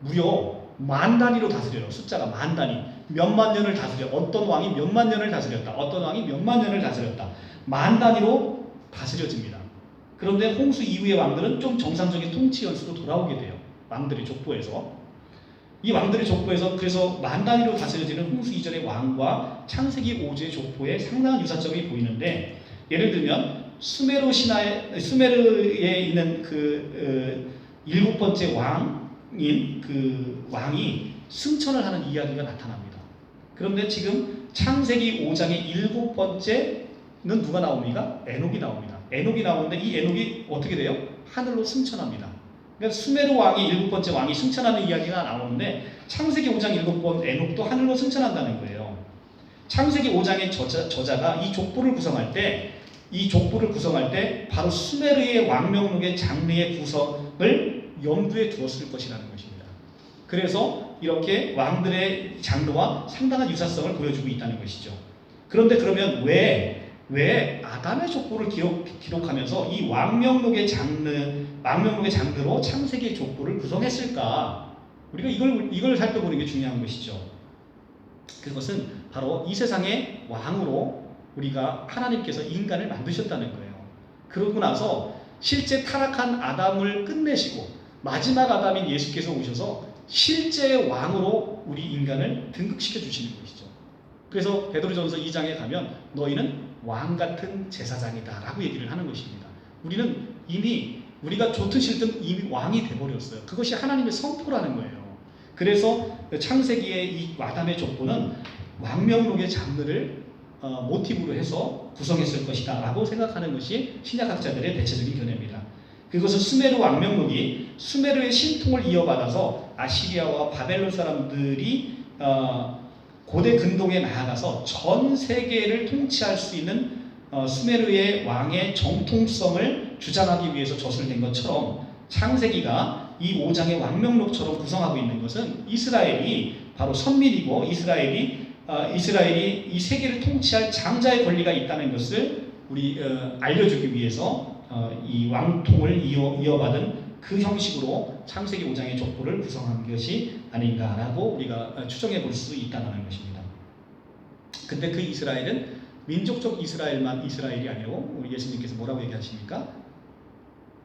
무려 만 단위로 다스려요. 숫자가 만 단위. 몇만 년을 다스려. 어떤 왕이 몇만 년을 다스렸다. 어떤 왕이 몇만 년을 다스렸다. 만 단위로 다스려집니다. 그런데 홍수 이후의 왕들은 좀 정상적인 통치 연수로 돌아오게 돼요. 왕들의 족보에서. 이 왕들의 족보에서 그래서 만 단위로 다스려지는 홍수 이전의 왕과 창세기 5주의 족보에 상당한 유사점이 보이는데 예를 들면 수메르에 있는 그 7번째 왕인 그 왕이 승천을 하는 이야기가 나타납니다. 그런데 지금 창세기 5장의 7번째는 누가 나옵니까? 에녹이 나옵니다. 에녹이 나오는데 이 에녹이 어떻게 돼요? 하늘로 승천합니다. 그러니까 수메르 왕이 7번째 왕이 승천하는 이야기가 나오는데 창세기 5장 7번 에녹도 하늘로 승천한다는 거예요. 창세기 5장의 저자가 이 족보를 구성할 때 이 족보를 구성할 때 바로 수메르의 왕명록의 장르의 구성을 염두에 두었을 것이라는 것입니다. 그래서 이렇게 왕들의 장르와 상당한 유사성을 보여주고 있다는 것이죠. 그런데 그러면 왜 아담의 족보를 기록하면서 이 왕명록의 장르로 창세기의 족보를 구성했을까? 우리가 이걸 살펴보는 게 중요한 것이죠. 그것은 바로 이 세상의 왕으로 우리가 하나님께서 인간을 만드셨다는 거예요. 그러고 나서 실제 타락한 아담을 끝내시고 마지막 아담인 예수께서 오셔서 실제 왕으로 우리 인간을 등극시켜 주시는 것이죠. 그래서 베드로전서 2장에 가면 너희는 왕 같은 제사장이다 라고 얘기를 하는 것입니다. 우리는 이미 우리가 좋든 싫든 이미 왕이 돼버렸어요. 그것이 하나님의 선포라는 거예요. 그래서 창세기의 이 아담의 족보는 왕명록의 장르를 모티브로 해서 구성했을 것이다 라고 생각하는 것이 신약학자들의 대체적인 견해입니다. 그것은 수메르 왕명록이 수메르의 신통을 이어받아서 아시리아와 바벨론 사람들이 고대 근동에 나아가서 전 세계를 통치할 수 있는 수메르의 왕의 정통성을 주장하기 위해서 저술된 것처럼 창세기가 이 5장의 왕명록처럼 구성하고 있는 것은 이스라엘이 바로 선민이고 이스라엘이 이 세계를 통치할 장자의 권리가 있다는 것을 우리 알려주기 위해서 이 왕통을 이어받은 그 형식으로 창세기 5장의 족보를 구성한 것이 아닌가라고 우리가 추정해 볼 수 있다는 것입니다. 근데 그 이스라엘은 민족적 이스라엘만 이스라엘이 아니고 우리 예수님께서 뭐라고 얘기하십니까?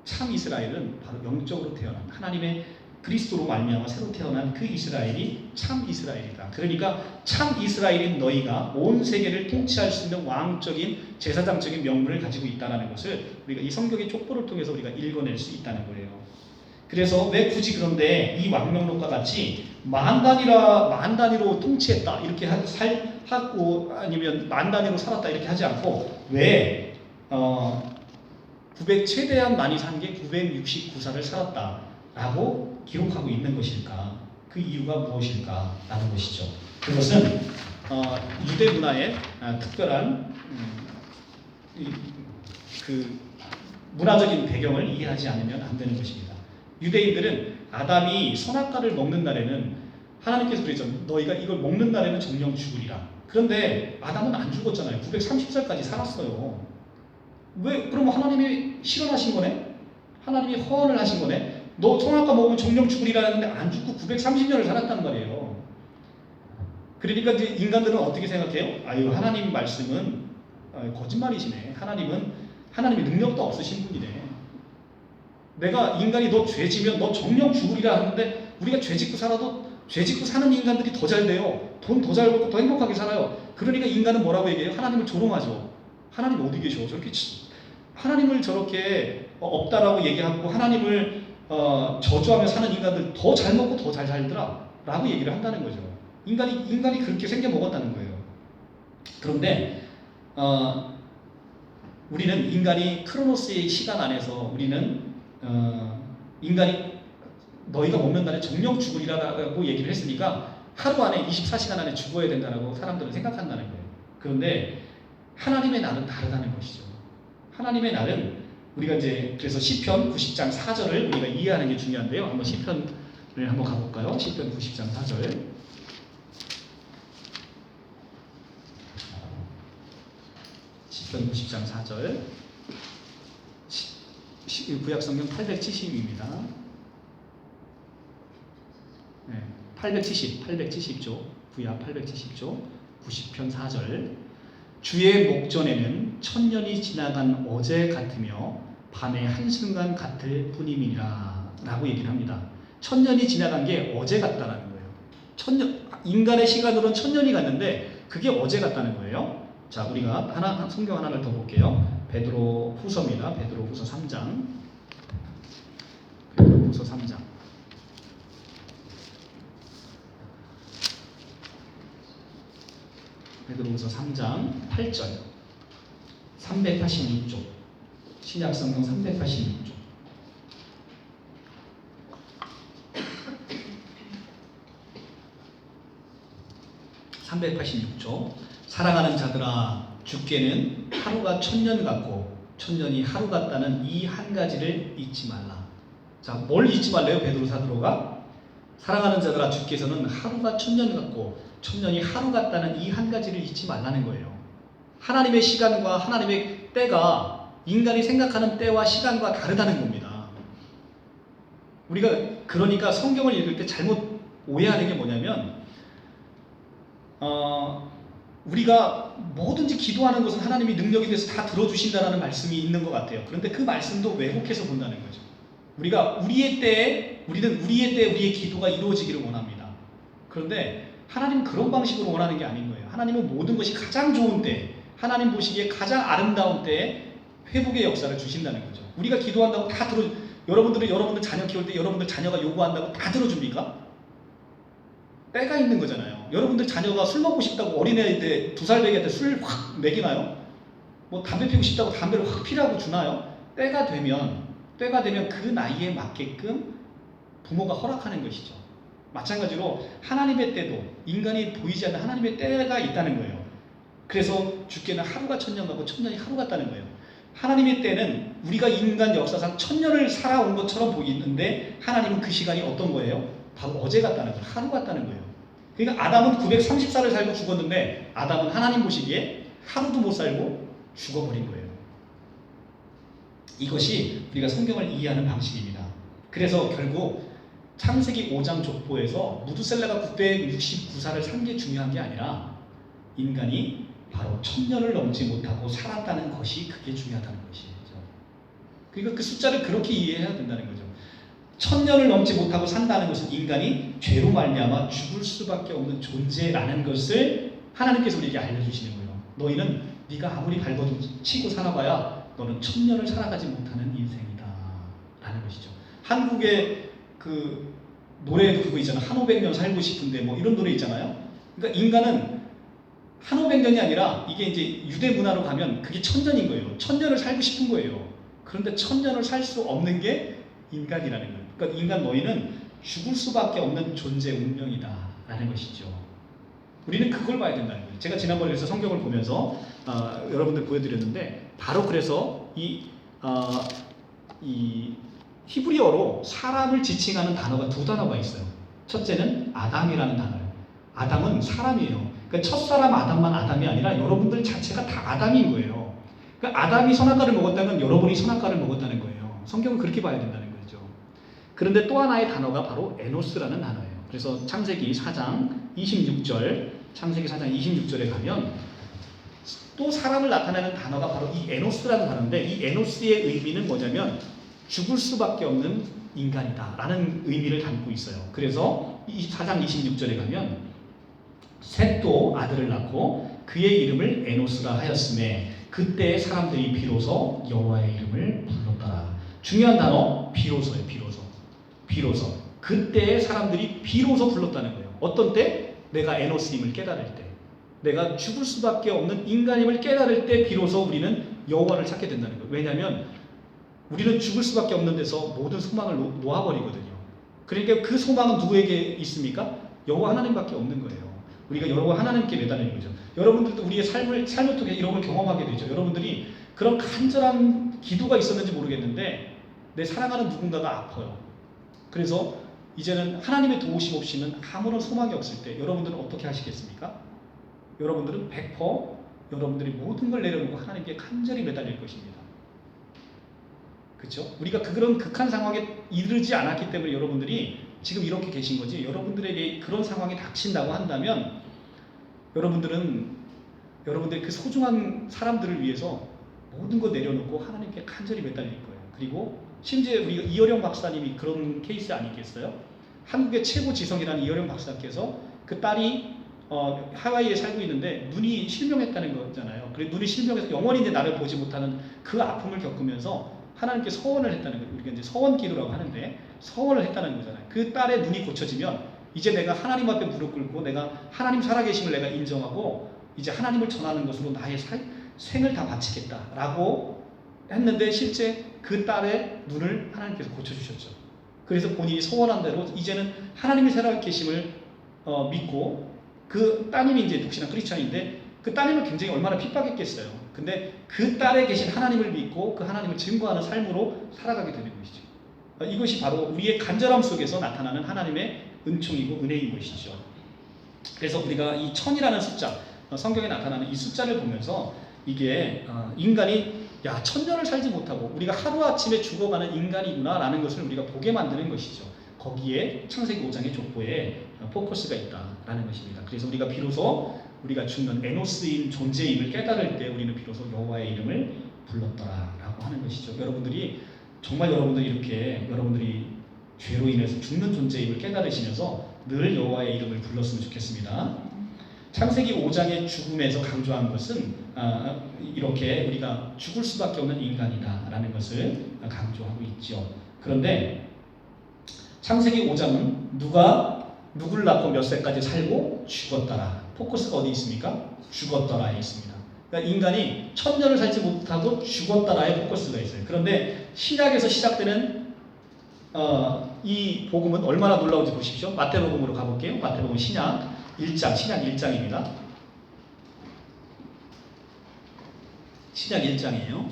참 이스라엘은 바로 영적으로 태어난 하나님의 그리스도로 말미암아 새로 태어난 그 이스라엘이 참 이스라엘이다. 그러니까 참 이스라엘인 너희가 온 세계를 통치할 수 있는 왕적인 제사장적인 명분을 가지고 있다는 것을 우리가 이 성경의 족보를 통해서 우리가 읽어낼 수 있다는 거예요. 그래서 왜 굳이 그런데 이 왕명록과 같이 만 단위로 통치했다 이렇게 하고 아니면 만 단위로 살았다 이렇게 하지 않고 왜 최대한 많이 산 게 969살을 살았다라고 기록하고 있는 것일까? 그 이유가 무엇일까라는 것이죠. 그것은 유대 문화의 특별한 그 문화적인 배경을 이해하지 않으면 안 되는 것입니다. 유대인들은 아담이 선악과를 먹는 날에는 하나님께서 그랬죠. 너희가 이걸 먹는 날에는 정령 죽으리라. 그런데 아담은 안 죽었잖아요. 930살까지 살았어요. 왜? 그럼 하나님이 실현하신 거네? 하나님이 허언을 하신 거네? 너 선악과 먹으면 정령 죽으리라 했는데 안 죽고 930년을 살았단 말이에요. 그러니까 이제 인간들은 어떻게 생각해요? 아유, 하나님 말씀은 거짓말이시네. 하나님의 능력도 없으신 분이네. 내가 인간이 너 죄지면 너 정령 죽으리라 하는데 우리가 죄짓고 살아도 죄짓고 사는 인간들이 더 잘 돼요. 돈 더 잘 벌고 더 행복하게 살아요. 그러니까 인간은 뭐라고 얘기해요? 하나님을 조롱하죠. 하나님 어디 계셔? 하나님을 저렇게 없다라고 얘기하고 하나님을 저주하며 사는 인간들 더 잘 먹고 더 잘 살더라 라고 얘기를 한다는 거죠. 인간이 그렇게 생겨 먹었다는 거예요. 그런데 우리는 인간이 크로노스의 시간 안에서 우리는 인간이 너희가 먹는 날에 정령 죽으리라고 얘기를 했으니까 하루 안에 24시간 안에 죽어야 된다라고 사람들은 생각한다는 거예요. 그런데 하나님의 날은 다르다는 것이죠. 하나님의 날은 우리가 이제 그래서 시편 90장 4절을 우리가 이해하는 게 중요한데요. 한번 시편을 한번 가볼까요? 시편 90장 4절. 시편 90장 4절. 구약성경 870입니다. 네, 870조. 구약 870조. 90편 4절. 주의 목전에는 천년이 지나간 어제 같으며 밤의 한순간 같을 뿐임이라 라고 얘기를 합니다. 천년이 지나간 게 어제 같다라는 거예요. 인간의 시간으로는 천년이 갔는데 그게 어제 같다는 거예요. 자, 우리가 성경 하나를 더 볼게요. 베드로 후서입니다. 베드로 후서 3장. 베드로 후서 3장. 베드로후서 3장 8절 386조 신약성경 386조 386조 사랑하는 자들아 주께는 하루가 천년 같고 천년이 하루 같다는 이 한 가지를 잊지 말라. 자, 뭘 잊지 말래요? 베드로 사도가 사랑하는 자들아, 주께서는 하루가 천년 같고 천년이 하루 같다는 이 한 가지를 잊지 말라는 거예요. 하나님의 시간과 하나님의 때가 인간이 생각하는 때와 시간과 다르다는 겁니다. 우리가 그러니까 성경을 읽을 때 잘못 오해하는 게 뭐냐면 우리가 뭐든지 기도하는 것은 하나님이 능력이 돼서 다 들어주신다는 말씀이 있는 것 같아요. 그런데 그 말씀도 왜곡해서 본다는 거죠. 우리가 우리는 우리의 때에 우리의 기도가 이루어지기를 원합니다. 그런데 하나님은 그런 방식으로 원하는 게 아닌 거예요. 하나님은 모든 것이 가장 좋은 때, 하나님 보시기에 가장 아름다운 때에 회복의 역사를 주신다는 거죠. 우리가 기도한다고 다 여러분들 자녀 키울 때 여러분들 자녀가 요구한다고 다 들어줍니까? 때가 있는 거잖아요. 여러분들 자녀가 술 먹고 싶다고 어린애 때 2살 배기한테 술 확 먹이나요? 뭐 담배 피우고 싶다고 담배를 확 피라고 주나요? 때가 되면 그 나이에 맞게끔 부모가 허락하는 것이죠. 마찬가지로 하나님의 때도 인간이 보이지 않는 하나님의 때가 있다는 거예요. 그래서 주께는 하루가 천년 같고 천년이 하루 같다는 거예요. 하나님의 때는 우리가 인간 역사상 천년을 살아온 것처럼 보이는데 하나님은 그 시간이 어떤 거예요? 바로 어제 같다는 거예요. 하루 같다는 거예요. 그러니까 아담은 930살을 살고 죽었는데 아담은 하나님 보시기에 하루도 못 살고 죽어버린 거예요. 이것이 우리가 성경을 이해하는 방식입니다. 그래서 결국 창세기 5장 족보에서 무두셀라가 969살을 산 게 중요한 게 아니라 인간이 바로 1000년을 넘지 못하고 살았다는 것이 그게 중요하다는 것이죠. 그러니까 그 숫자를 그렇게 이해해야 된다는 거죠. 1000년을 넘지 못하고 산다는 것은 인간이 죄로 말미암아 죽을 수밖에 없는 존재라는 것을 하나님께서 우리에게 알려주시는 거예요. 너희는 네가 아무리 발버둥 치고 살아봐야 너는 1000년을 살아가지 못하는 인생이다 라는 것이죠. 한국의 그 노래도 그거 있잖아요. 한 500년 살고 싶은데 뭐 이런 노래 있잖아요. 그러니까 인간은 한 500년이 아니라 이게 이제 유대 문화로 가면 그게 1000년인 거예요. 1000년을 살고 싶은 거예요. 그런데 1000년을 살 수 없는 게 인간이라는 거예요. 그러니까 인간 너희는 죽을 수밖에 없는 존재 운명이다 라는 것이죠. 우리는 그걸 봐야 된다는 거예요. 제가 지난번에 그래서 성경을 보면서 여러분들 보여드렸는데 바로 그래서 이 히브리어로 사람을 지칭하는 단어가 2단어가 있어요. 첫째는 아담이라는 단어예요. 아담은 사람이에요. 그러니까 첫사람 아담만 아담이 아니라 여러분들 자체가 다 아담인 거예요. 그러니까 아담이 선악과를 먹었다면 여러분이 선악과를 먹었다는 거예요. 성경은 그렇게 봐야 된다는 거죠. 그런데 또 하나의 단어가 바로 에노스라는 단어예요. 그래서 창세기 4장 26절에 가면 또 사람을 나타내는 단어가 바로 이 에노스라는 단어인데 이 에노스의 의미는 뭐냐면 죽을 수밖에 없는 인간이다 라는 의미를 담고 있어요. 그래서 4장 26절에 가면 셋도 아들을 낳고 그의 이름을 에노스라 하였음에 그때 사람들이 비로소 여호와의 이름을 불렀더라. 중요한 단어 비로소예요. 비로소. 그때 사람들이 비로소 불렀다는 거예요. 어떤 때? 내가 에노스임을 깨달을 때, 내가 죽을 수밖에 없는 인간임을 깨달을 때 비로소 우리는 여호와를 찾게 된다는 거예요. 왜냐하면 우리는 죽을 수밖에 없는 데서 모든 소망을 놓아버리거든요. 그러니까 그 소망은 누구에게 있습니까? 여호와 하나님밖에 없는 거예요. 우리가 여호와 하나님께 매달리는 거죠. 여러분들도 우리의 삶을 통해 이런 걸 경험하게 되죠. 여러분들이 그런 간절한 기도가 있었는지 모르겠는데 내 사랑하는 누군가가 아파요. 그래서 이제는 하나님의 도우심 없이는 아무런 소망이 없을 때 여러분들은 어떻게 하시겠습니까? 여러분들은 100% 여러분들이 모든 걸 내려놓고 하나님께 간절히 매달릴 것입니다. 그렇죠? 우리가 그런 극한 상황에 이르지 않았기 때문에 여러분들이 지금 이렇게 계신 거지. 여러분들에게 그런 상황이 닥친다고 한다면 여러분들의 그 소중한 사람들을 위해서 모든 거 내려놓고 하나님께 간절히 매달릴 거예요. 그리고 심지어 우리가 이어령 박사님이 그런 케이스 아니겠어요? 한국의 최고 지성이라는 이어령 박사께서 그 딸이 하와이에 살고 있는데 눈이 실명했다는 거잖아요. 그래서 눈이 실명해서 영원히 이제 나를 보지 못하는 그 아픔을 겪으면서 하나님께 서원을 했다는 거예요. 우리가 이제 서원 기도라고 하는데 서원을 했다는 거잖아요. 그 딸의 눈이 고쳐지면 이제 내가 하나님 앞에 무릎 꿇고 내가 하나님 살아계심을 내가 인정하고 이제 하나님을 전하는 것으로 나의 생을 다 바치겠다라고 했는데 실제 그 딸의 눈을 하나님께서 고쳐주셨죠. 그래서 본인이 서원한 대로 이제는 하나님이 살아계심을 믿고 그 따님이 이제 독신한 크리스찬인데 그 따님은 굉장히 얼마나 핍박했겠어요. 근데 그 딸에 계신 하나님을 믿고 그 하나님을 증거하는 삶으로 살아가게 되는 것이죠. 이것이 바로 우리의 간절함 속에서 나타나는 하나님의 은총이고 은혜인 것이죠. 그래서 우리가 이 천이라는 숫자, 성경에 나타나는 이 숫자를 보면서 이게 인간이 1000년을 살지 못하고 우리가 하루아침에 죽어가는 인간이구나 라는 것을 우리가 보게 만드는 것이죠. 거기에 창세기 5장의 족보에 포커스가 있다라는 것입니다. 그래서 우리가 비로소 우리가 죽는 에노스인 존재임을 깨달을 때 우리는 비로소 여호와의 이름을 불렀더라라고 하는 것이죠. 여러분들이 정말 여러분들이 이렇게 여러분들이 죄로 인해서 죽는 존재임을 깨달으시면서 늘 여호와의 이름을 불렀으면 좋겠습니다. 창세기 5장의 죽음에서 강조한 것은 이렇게 우리가 죽을 수밖에 없는 인간이다라는 것을 강조하고 있죠. 그런데 창세기 5장은 누가 누구를 낳고 몇 세까지 살고 죽었더라. 포커스가 어디 있습니까? 죽었더라에 있습니다. 그러니까 인간이 1000년을 살지 못하고 죽었더라에 포커스가 있어요. 그런데 신약에서 시작되는 이 복음은 얼마나 놀라운지 보십시오. 마태복음으로 가볼게요. 마태복음 신약 1장, 신약 1장입니다. 신약 1장이에요.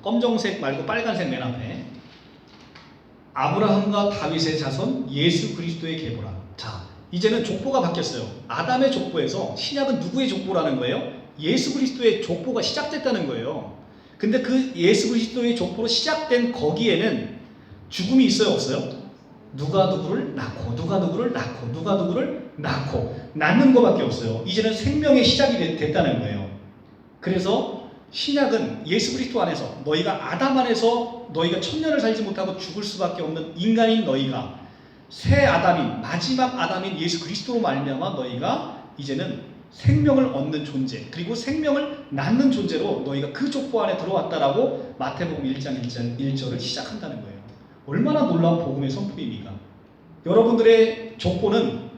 검정색 말고 빨간색 맨 앞에 아브라함과 다윗의 자손 예수 그리스도의 계보라. 자, 이제는 족보가 바뀌었어요. 아담의 족보에서 신약은 누구의 족보라는 거예요? 예수 그리스도의 족보가 시작됐다는 거예요. 근데 그 예수 그리스도의 족보로 시작된 거기에는 죽음이 있어요, 없어요? 누가 누구를 낳고 누가 누구를 낳고 누가 누구를 낳고 낳는 것밖에 없어요. 이제는 생명의 시작이 됐다는 거예요. 그래서 신약은 예수 그리스도 안에서 너희가 아담 안에서 너희가 1000년을 살지 못하고 죽을 수밖에 없는 인간인 너희가 새 아담인 마지막 아담인 예수 그리스도로 말미암아 너희가 이제는 생명을 얻는 존재 그리고 생명을 낳는 존재로 너희가 그 족보 안에 들어왔다라고 마태복음 1장 1절을 시작한다는 거예요. 얼마나 놀라운 복음의 선포입니까? 여러분들의 족보는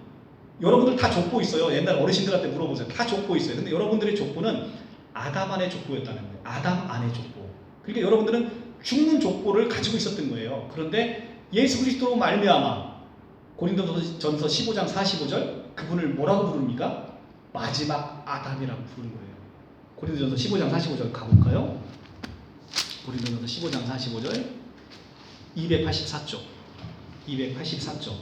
여러분들 다 족보 있어요. 옛날 어르신들한테 물어보세요. 다 족보 있어요. 근데 여러분들의 족보는 아담 안의 족보였다는 거예요. 아담 안의 족보. 그러니까 여러분들은 죽는 족보를 가지고 있었던 거예요. 그런데 예수 그리스도로 말미암아 고린도전서 15장 45절 그분을 뭐라고 부릅니까? 마지막 아담이라고 부르는 거예요. 고린도전서 15장 45절 가볼까요? 고린도전서 15장 45절 284쪽 284쪽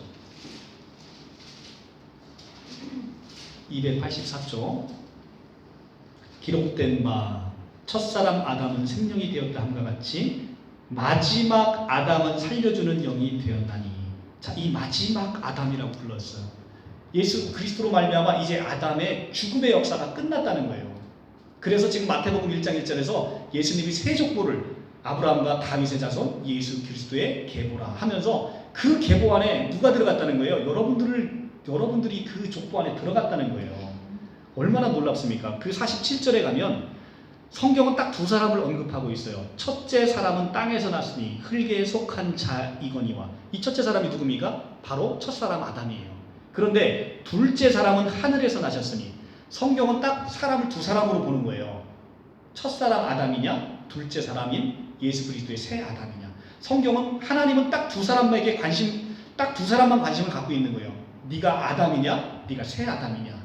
284쪽 기록된 바 첫사람 아담은 생명이 되었다 함과 같이 마지막 아담은 살려주는 영이 되었나니. 자, 이 마지막 아담이라고 불렀어요. 예수 그리스도로 말미암아 이제 아담의 죽음의 역사가 끝났다는 거예요. 그래서 지금 마태복음 1장 1절에서 예수님이 새 족보를 아브라함과 다윗의 자손 예수 그리스도의 계보라 하면서 그 계보 안에 누가 들어갔다는 거예요? 여러분들이 그 족보 안에 들어갔다는 거예요. 얼마나 놀랍습니까? 그 47절에 가면 성경은 딱 두 사람을 언급하고 있어요. 첫째 사람은 땅에서 났으니 흙에 속한 자이거니와. 이 첫째 사람이 누굽니까? 바로 첫사람 아담이에요. 그런데 둘째 사람은 하늘에서 나셨으니 성경은 딱 사람을 두 사람으로 보는 거예요. 첫사람 아담이냐? 둘째 사람인 예수 그리스도의 새 아담이냐? 성경은 하나님은 딱 두 사람에게 딱 두 사람만 관심을 갖고 있는 거예요. 네가 아담이냐? 네가 새 아담이냐?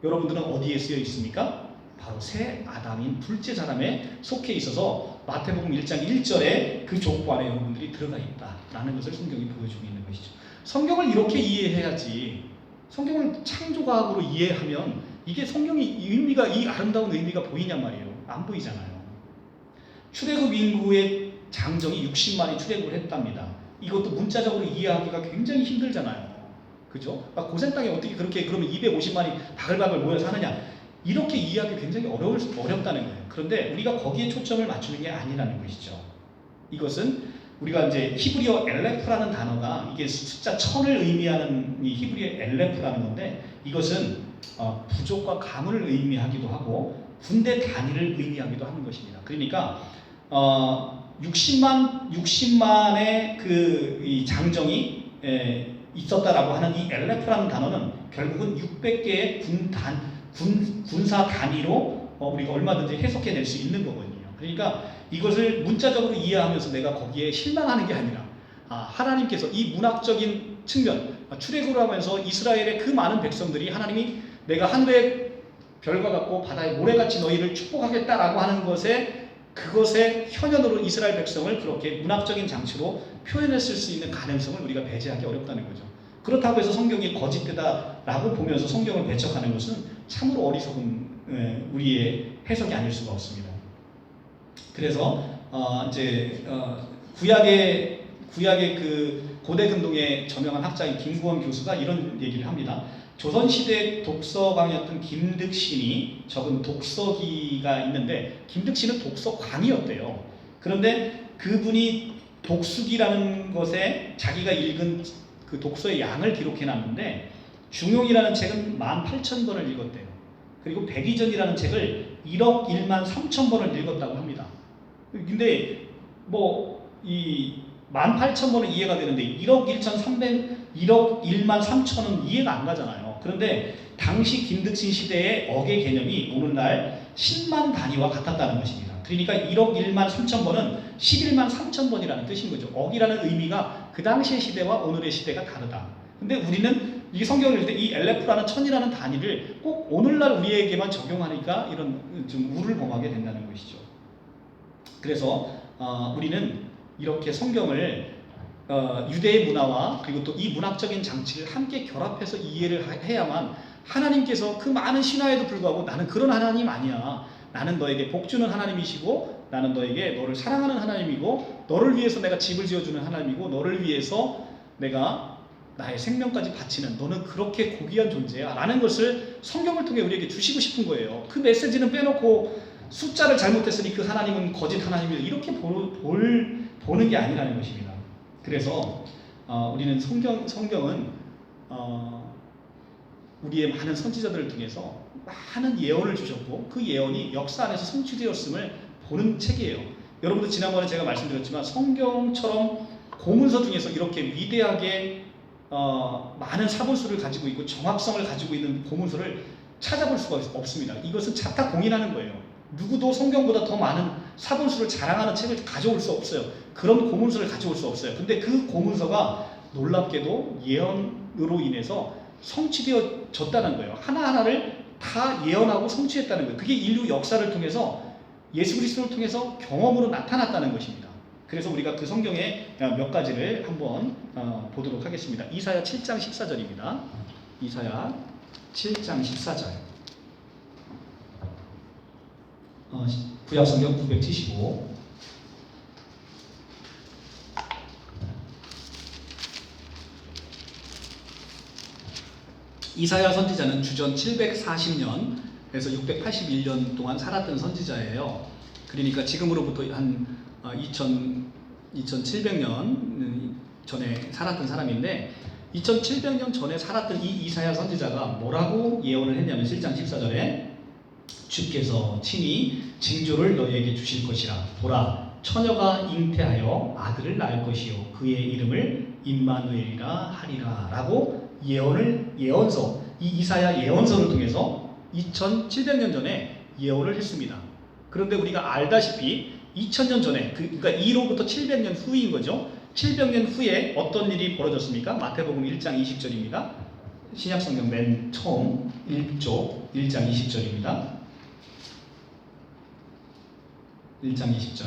여러분들은 어디에 쓰여 있습니까? 바로 새 아담인 둘째 사람에 속해 있어서 마태복음 1장 1절에 그 족보 안에 여러분들이 들어가 있다라는 것을 성경이 보여주고 있는 것이죠. 성경을 이렇게 이해해야지. 성경을 창조과학으로 이해하면 이게 성경이 의미가 이 아름다운 의미가 보이냔 말이에요. 안 보이잖아요. 출애굽 인구의 장정이 60만이 출애굽을 했답니다. 이것도 문자적으로 이해하기가 굉장히 힘들잖아요. 그죠? 고센 땅에 어떻게 그렇게 그러면 250만이 바글바글 모여 사느냐? 이렇게 이해하기 굉장히 어렵다는 거예요. 그런데 우리가 거기에 초점을 맞추는 게 아니라는 것이죠. 이것은 우리가 이제 히브리어 엘레프라는 단어가 이게 숫자 1000을 의미하는 이 히브리어 엘레프라는 건데 이것은 부족과 가문을 의미하기도 하고 군대 단위를 의미하기도 하는 것입니다. 그러니까 60만의 이 장정이 있었다라고 하는 이 엘레프라는 단어는 결국은 600개의 군사 단위로 우리가 얼마든지 해석해낼 수 있는 거거든요. 그러니까 이것을 문자적으로 이해하면서 내가 거기에 실망하는 게 아니라 하나님께서 이 문학적인 측면 출애굽을 하면서 이스라엘의 그 많은 백성들이 하나님이 내가 하늘의 별과 같고 바다의 모래같이 너희를 축복하겠다라고 하는 그것의 현현으로 이스라엘 백성을 그렇게 문학적인 장치로 표현했을 수 있는 가능성을 우리가 배제하기 어렵다는 거죠. 그렇다고 해서 성경이 거짓되다라고 보면서 성경을 배척하는 것은 참으로 어리석은 우리의 해석이 아닐 수가 없습니다. 그래서 구약의 그 고대 근동의 저명한 학자인 김구원 교수가 이런 얘기를 합니다. 조선시대 독서광이었던 김득신이 적은 독서기가 있는데 김득신은 독서광이었대요. 그런데 그분이 독수기라는 것에 자기가 읽은 그 독서의 양을 기록해놨는데 중용이라는 책은 18,000번을 읽었대요. 그리고 백의전이라는 책을 1억 1만 3천 번을 읽었다고 합니다. 근데 이 18,000번은 이해가 되는데 1억 1만 3천은 이해가 안 가잖아요. 그런데 당시 김득신 시대의 어계 개념이 오늘날 10만 단위와 같았다는 것입니다. 그러니까 1억 1만 3천 번은 11만 3천 번이라는 뜻인 거죠. 억이라는 의미가 그 당시의 시대와 오늘의 시대가 다르다. 근데 우리는 이 성경을 읽을 때 이 엘레프라는 천이라는 단위를 꼭 오늘날 우리에게만 적용하니까 이런 좀 우를 범하게 된다는 것이죠. 그래서 우리는 이렇게 성경을 유대의 문화와 그리고 또 이 문학적인 장치를 함께 결합해서 이해를 해야만 하나님께서 그 많은 신화에도 불구하고 나는 그런 하나님 아니야. 나는 너에게 복주는 하나님이시고 나는 너를 사랑하는 하나님이고 너를 위해서 내가 집을 지어주는 하나님이고 너를 위해서 내가 나의 생명까지 바치는 너는 그렇게 고귀한 존재야 라는 것을 성경을 통해 우리에게 주시고 싶은 거예요. 그 메시지는 빼놓고 숫자를 잘못했으니 그 하나님은 거짓 하나님이다 이렇게 보는 게 아니라는 것입니다. 그래서 우리는 성경은 우리의 많은 선지자들을 통해서 많은 예언을 주셨고 그 예언이 역사 안에서 성취되었음을 보는 책이에요. 여러분도 지난번에 제가 말씀드렸지만 성경처럼 고문서 중에서 이렇게 위대하게 많은 사본수를 가지고 있고 정확성을 가지고 있는 고문서를 찾아볼 수가 없습니다. 이것은 자타공인하는 거예요. 누구도 성경보다 더 많은 사본수를 자랑하는 책을 가져올 수 없어요. 그런 고문서를 가져올 수 없어요. 근데 그 고문서가 놀랍게도 예언으로 인해서 성취되어졌다는 거예요. 하나하나를 다 예언하고 성취했다는 거예요. 그게 인류 역사를 통해서 예수 그리스도를 통해서 경험으로 나타났다는 것입니다. 그래서 우리가 그 성경의 몇 가지를 한번 보도록 하겠습니다. 이사야 7장 14절입니다. 이사야 7장 14절. 구약성경 975. 이사야 선지자는 주전 740년에서 681년 동안 살았던 선지자예요. 그러니까 지금으로부터 한 2700년 전에 살았던 사람인데 2700년 전에 살았던 이 이사야 선지자가 뭐라고 예언을 했냐면 7장 14절에 주께서 친히 징조를 너희에게 주실 것이라. 보라, 처녀가 잉태하여 아들을 낳을 것이요 그의 이름을 임마누엘이라 하리라 라고 예언서, 이 이사야 예언서를 통해서 2700년 전에 예언을 했습니다. 그런데 우리가 알다시피 2000년 전에 그러니까 2로부터 700년 후인 거죠. 700년 후에 어떤 일이 벌어졌습니까? 마태복음 1장 20절입니다. 신약성경 맨 처음 1조 1장 20절입니다. 1장 20절.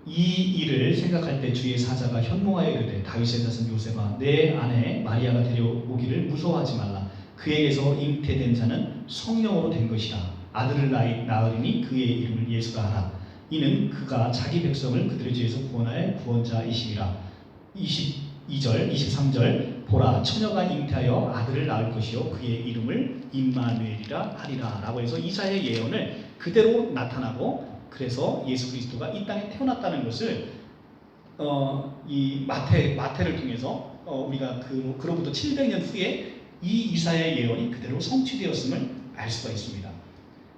이 일을 생각할 때 주의 사자가 현몽하여 이르되 다윗의 자손 요셉아 내 아내 마리아가 데려오기를 무서워하지 말라. 그에게서 잉태된 자는 성령으로 된 것이라. 아들을 낳으리니 그의 이름을 예수라 하라. 이는 그가 자기 백성을 그들의 죄에서 구원할 구원자이심이라. 22절 23절 보라 처녀가 잉태하여 아들을 낳을 것이요 그의 이름을 임마누엘이라 하리라 라고 해서 이사야의 예언을 그대로 나타나고 그래서 예수 그리스도가 이 땅에 태어났다는 것을 이 마태를 통해서 우리가 그로부터 700년 후에 이 이사야의 예언이 그대로 성취되었음을 알 수가 있습니다.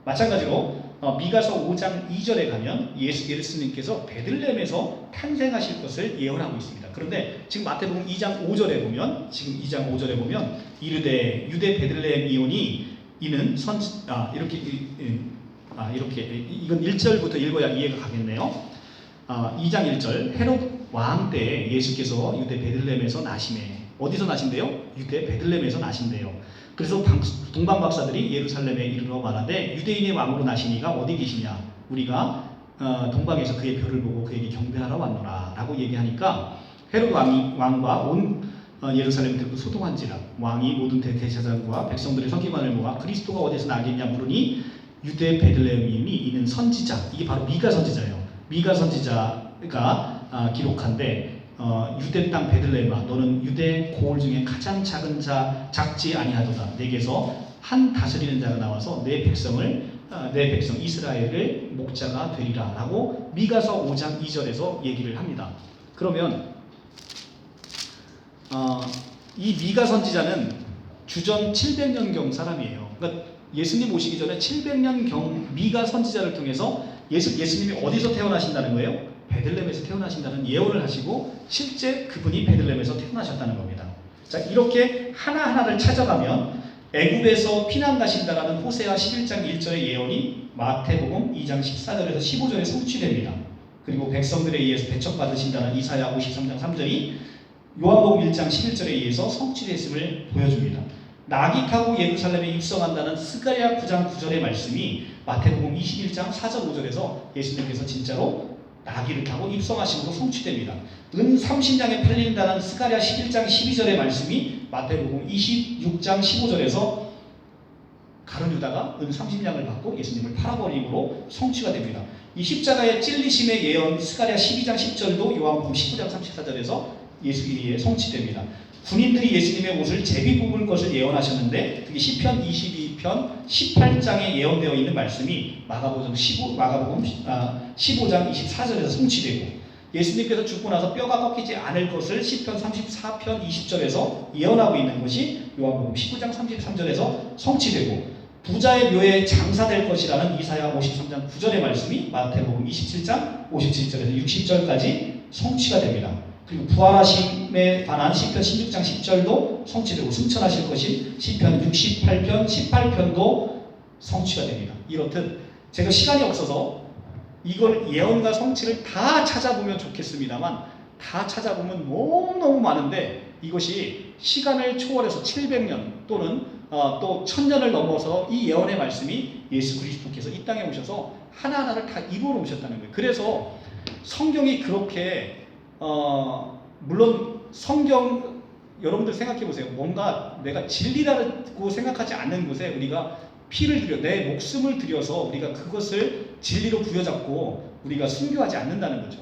마찬가지로 미가서 5장 2절에 가면 예수님께서 베들레헴에서 탄생하실 것을 예언하고 있습니다. 그런데 지금 마태복음 2장 5절에 보면 이르되 유대 베들레헴 이오니 이는 이렇게 이건 1절부터 읽어야 이해가 가겠네요. 2장 1절 헤롯 왕 때 예수께서 유대 베들레헴에서 나심에 어디서 나신대요? 유대 베들레헴에서 나신대요. 그래서 동방 박사들이 예루살렘에 이르러 말하되 유대인의 왕으로 나시니가 어디 계시냐? 우리가 동방에서 그의 별을 보고 그에게 경배하러 왔노라 라고 얘기하니까 헤롯 왕과 온 예루살렘 듣고 소동한지라. 왕이 모든 대제사장과 백성들의 서기관을 모아 그리스도가 어디서 나겠냐 물으니 유대 베들레헴이니 이는 선지자, 이게 바로 미가 선지자예요. 미가 선지자가 기록한데 유대 땅 베들레헴아 너는 유대 고을 중에 가장 작은 자 작지 아니하도다. 내게서 한 다스리는 자가 나와서 내 백성 이스라엘을 목자가 되리라 라고 미가서 5장 2절에서 얘기를 합니다. 그러면 이 미가 선지자는 주전 700년경 사람이에요. 그러니까 예수님 오시기 전에 700년경 미가 선지자를 통해서 예수님이 어디서 태어나신다는 거예요? 베들레헴에서 태어나신다는 예언을 하시고 실제 그분이 베들레헴에서 태어나셨다는 겁니다. 자, 이렇게 하나하나를 찾아가면 애굽에서 피난 가신다라는 호세아 11장 1절의 예언이 마태복음 2장 14절에서 15절에 성취됩니다. 그리고 백성들에 의해서 배척받으신다는 이사야 53장 3절이 요한복음 1장 11절에 의해서 성취됐음을 보여줍니다. 낙이 타고 예루살렘에 입성한다는 스가랴 9장 9절의 말씀이 마태복음 21장 4절 5절에서 예수님께서 진짜로 나귀를 타고 입성하심으로 성취됩니다. 은 30냥에 팔린다는 스가랴 11장 12절의 말씀이 마태복음 26장 15절에서 가룟 유다가 은 30냥을 받고 예수님을 팔아버림으로 성취가 됩니다. 이 십자가의 찔리심의 예언 스가랴 12장 10절도 요한복음 19장 34절에서 예수님이 성취됩니다. 군인들이 예수님의 옷을 제비 뽑을 것을 예언하셨는데 그게 시편 22편 18장에 예언되어 있는 말씀이 마가복음 15장 24절에서 성취되고 예수님께서 죽고 나서 뼈가 꺾이지 않을 것을 시편 34편 20절에서 예언하고 있는 것이 요한복음 19장 33절에서 성취되고 부자의 묘에 장사될 것이라는 이사야 53장 9절의 말씀이 마태복음 27장 57절에서 60절까지 성취가 됩니다. 그리고 부활하심에 관한 시편 16장 10절도 성취되고 승천하실 것인 시편 68편 18편도 성취가 됩니다. 이렇듯 제가 시간이 없어서 이걸 예언과 성취를 다 찾아보면 좋겠습니다만 다 찾아보면 너무너무 많은데 이것이 시간을 초월해서 700년 또는 또 1000년을 넘어서 이 예언의 말씀이 예수 그리스도께서 이 땅에 오셔서 하나하나를 다 이루어 놓으셨다는 거예요. 그래서 성경이 그렇게 물론 성경 여러분들 생각해 보세요. 뭔가 내가 진리라고 생각하지 않는 곳에 우리가 피를 들여 내 목숨을 들여서 우리가 그것을 진리로 부여잡고 우리가 순교하지 않는다는 거죠.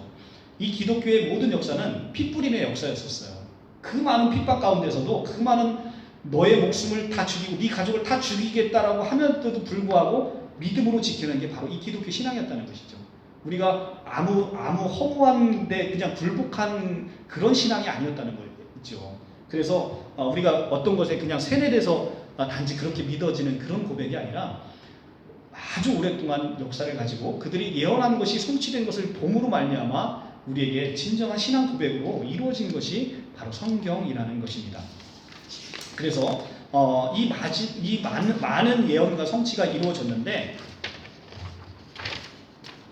이 기독교의 모든 역사는 핏부림의 역사였었어요. 그 많은 핍박 가운데서도 그 많은 너의 목숨을 다 죽이고 네 가족을 다 죽이겠다라고 하면서도 불구하고 믿음으로 지키는 게 바로 이 기독교 신앙이었다는 것이죠. 우리가 아무 허무한데 그냥 굴복한 그런 신앙이 아니었다는 거죠. 그래서 우리가 어떤 것에 그냥 세뇌돼서 단지 그렇게 믿어지는 그런 고백이 아니라 아주 오랫동안 역사를 가지고 그들이 예언한 것이 성취된 것을 봄으로 말미암아 우리에게 진정한 신앙 고백으로 이루어진 것이 바로 성경이라는 것입니다. 그래서 이 많은 예언과 성취가 이루어졌는데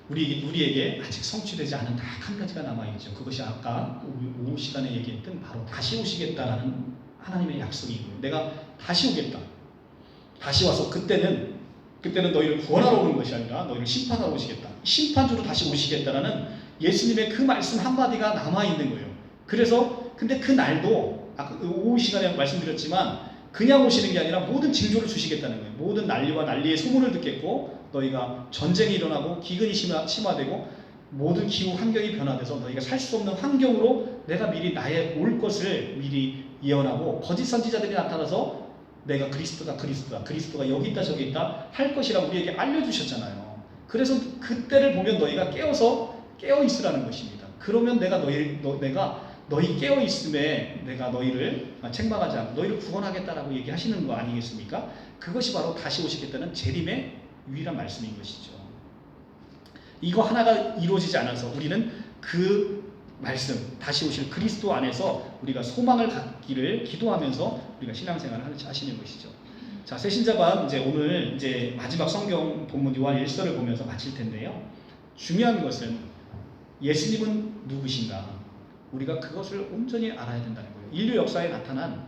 우리에게 아직 성취되지 않은 딱 한 가지가 남아있죠. 그것이 아까 오후 시간에 얘기했던 바로 다시 오시겠다라는 하나님의 약속이고요. 내가 다시 오겠다. 다시 와서 그때는 너희를 구원하러 오는 것이 아니라 너희를 심판하러 오시겠다. 심판주로 다시 오시겠다라는 예수님의 그 말씀 한마디가 남아있는 거예요. 그래서 근데 그 날도 아까 오후 시간에 말씀드렸지만 그냥 오시는 게 아니라 모든 징조를 주시겠다는 거예요. 모든 난리와 난리의 소문을 듣겠고 너희가 전쟁이 일어나고 기근이 심화되고 모든 기후 환경이 변화돼서 너희가 살 수 없는 환경으로 내가 미리 나의 올 것을 미리 예언하고 거짓 선지자들이 나타나서 내가 그리스도가 여기 있다 저기 있다 할 것이라고 우리에게 알려주셨잖아요. 그래서 그때를 보면 너희가 깨어 있으라는 것입니다. 그러면 내가 너희 깨어 있음에 내가 너희를 책망하지 않고 너희를 구원하겠다라고 얘기하시는 거 아니겠습니까? 그것이 바로 다시 오시겠다는 재림의 유일한 말씀인 것이죠. 이거 하나가 이루어지지 않아서 우리는 그 말씀, 다시 오실 그리스도 안에서 우리가 소망을 갖기를 기도하면서 우리가 신앙생활을 하시는 것이죠. 자, 새신자반 오늘 마지막 성경 본문 요한 1서를 보면서 마칠 텐데요. 중요한 것은 예수님은 누구신가? 우리가 그것을 온전히 알아야 된다는 거예요. 인류 역사에 나타난